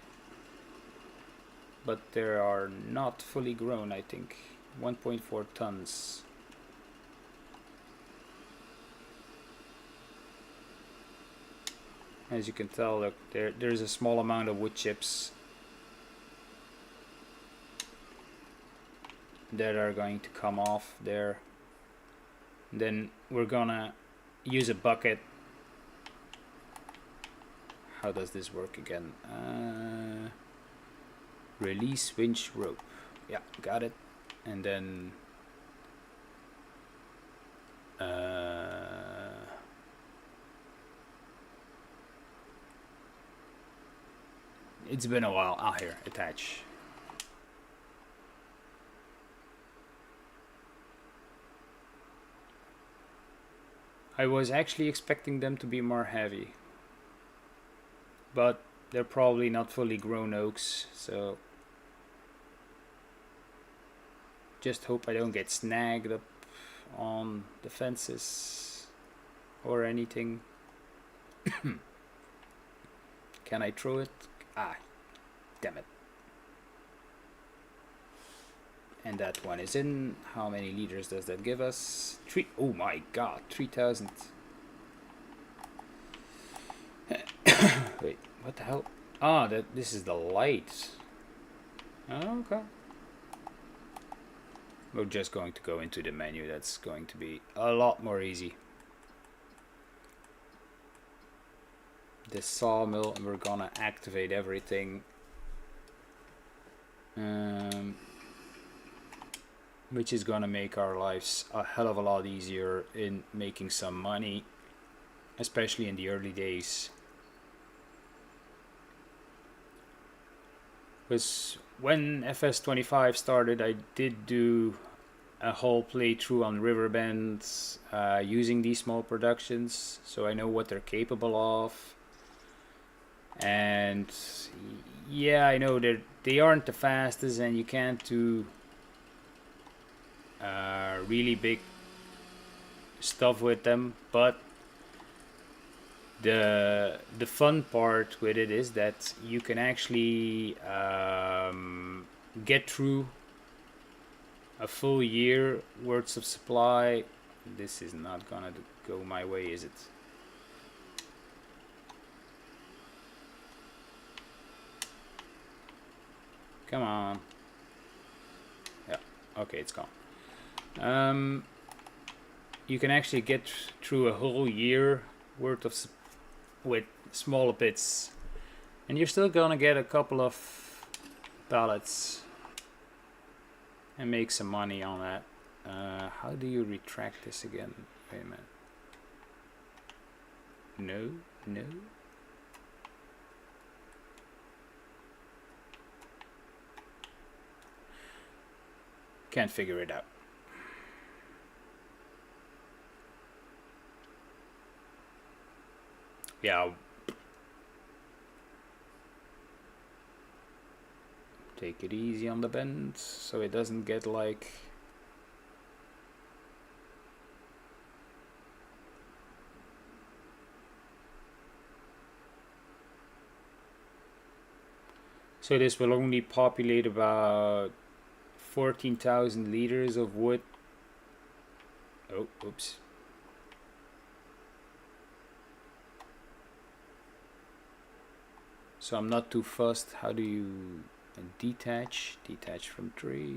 but they are not fully grown, I think. 1.4 tons. As you can tell, look, there's a small amount of wood chips that are going to come off there. Then we're gonna use a bucket. How does this work again? Release winch rope. Yeah, got it. And then it's been a while. Ah, here, attach. I was actually expecting them to be more heavy, but they're probably not fully grown oaks, so just hope I don't get snagged up on the fences or anything. Can I throw it? Ah, damn it. And that one is in. How many liters does that give us? 3. Oh my god, 3,000. Wait, what the hell? Ah, this is the light. Oh, okay. We're just going to go into the menu. That's going to be a lot more easy. The sawmill, and we're gonna activate everything. Which is gonna make our lives a hell of a lot easier in making some money, especially in the early days. Because when FS25 started, I did do a whole playthrough on Riverbend using these small productions, so I know what they're capable of. And yeah, I know they aren't the fastest, and you can't do really big stuff with them, but the fun part with it is that you can actually get through a full year worth of supply. This is not gonna go my way, is it? Come on. Yeah, okay, it's gone. You can actually get through a whole year worth of with smaller bits, and you're still gonna get a couple of pallets and make some money on that. How do you retract this again? Wait a minute. No. Can't figure it out. Yeah. Take it easy on the bend so it doesn't get like... So this will only populate about 14,000 liters of wood. Oh, oops. So I'm not too fussed. How do you detach? Detach from tree.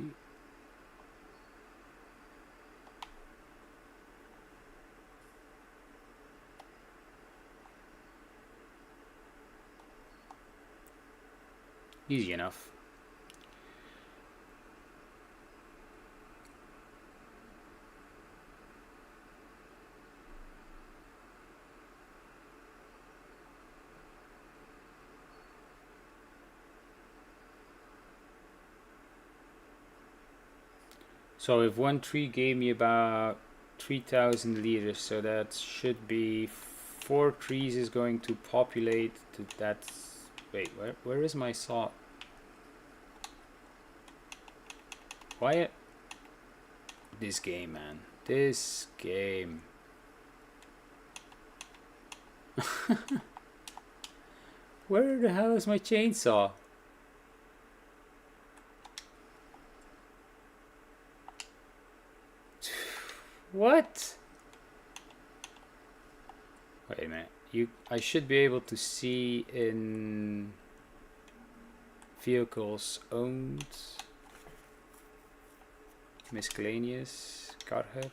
Easy enough. So if one tree gave me about 3,000 liters, so that should be 4 trees is going to populate to that. Wait, where is my saw? Why? This game, man. This game. Where the hell is my chainsaw? What? Wait a minute. I should be able to see in vehicles owned. Miscellaneous. Carher.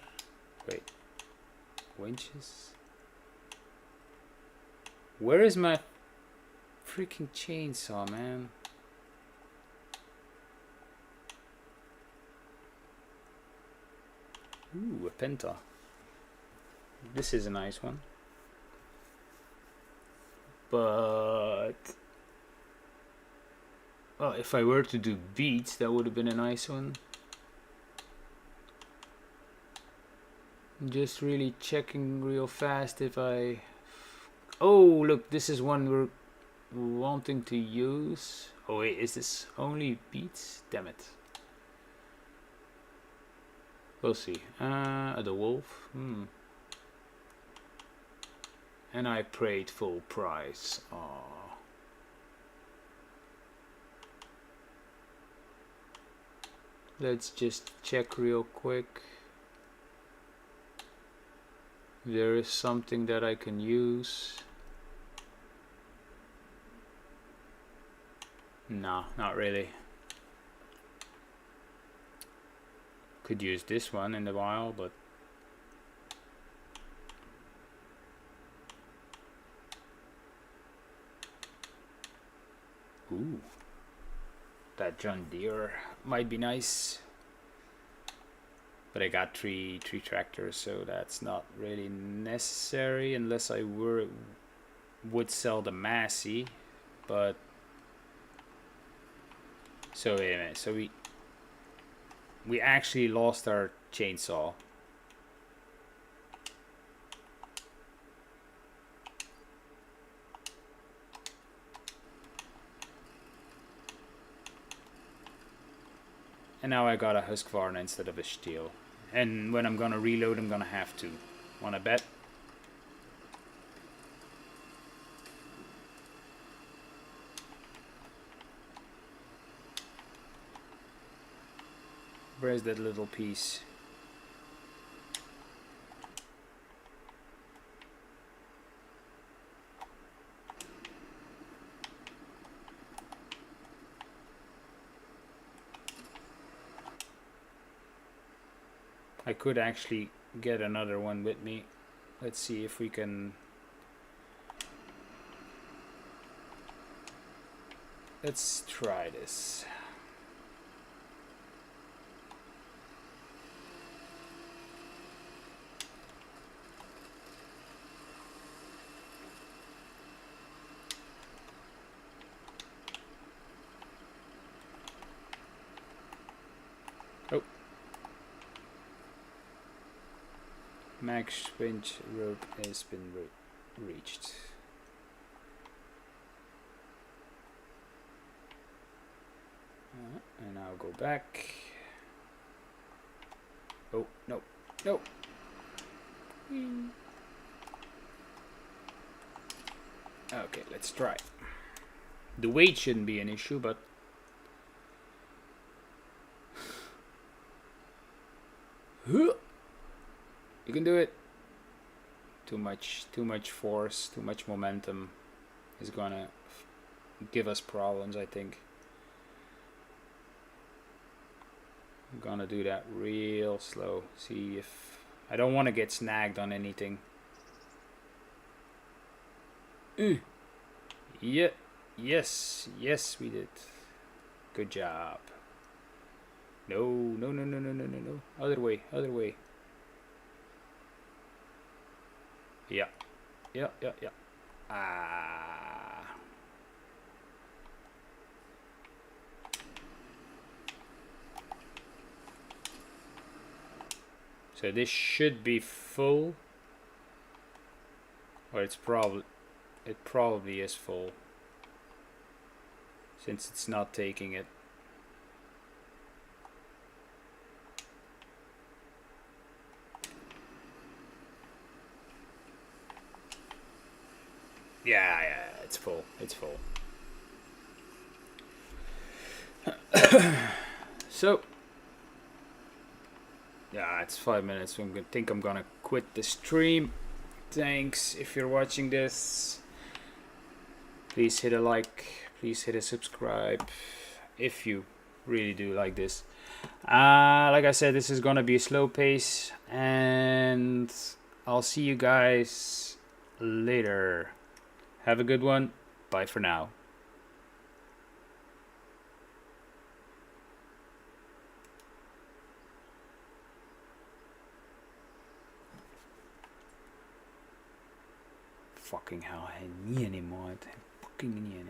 Wait. Winches. Where is my freaking chainsaw, man? Ooh, a penta. This is a nice one. But well, if I were to do beats, that would have been a nice one. I'm just really checking real fast if I... Oh, look, this is one we're wanting to use. Oh wait, is this only beats? Damn it. We'll see. The wolf. And I paid full price. Aww. Let's just check real quick. There is something that I can use. No, not really. Could use this one in a while, but ooh, that John Deere might be nice. But I got three tractors, so that's not really necessary unless I would sell the Massey. But so wait a minute. So we actually lost our chainsaw. And now I got a Husqvarna instead of a Stihl. And when I'm gonna reload, I'm gonna have to. Wanna bet? Where's that little piece? I could actually get another one with me. Let's see if we can. Let's try this. Oh. Max winch rope has been reached. And I'll go back. Oh, no, no. Okay, let's try. The weight shouldn't be an issue, but you can do it. Too much force, too much momentum is gonna give us problems, I think. I'm gonna do that real slow. See if I don't want to get snagged on anything. Yeah, yes, we did. Good job. No, no, no, no, no, no, no, no. Other way, other way. Yeah, yeah, yeah, yeah. Ah. So this should be full. Or it probably is full. Since it's not taking it. Yeah, yeah, it's full. It's full. So, yeah, it's 5 minutes. So think I'm gonna quit the stream. Thanks if you're watching this. Please hit a like. Please hit a subscribe if you really do like this. Like I said, this is gonna be a slow pace, and I'll see you guys later. Have a good one. Bye for now. Fucking hell, hij niet anymore. Fucking niet.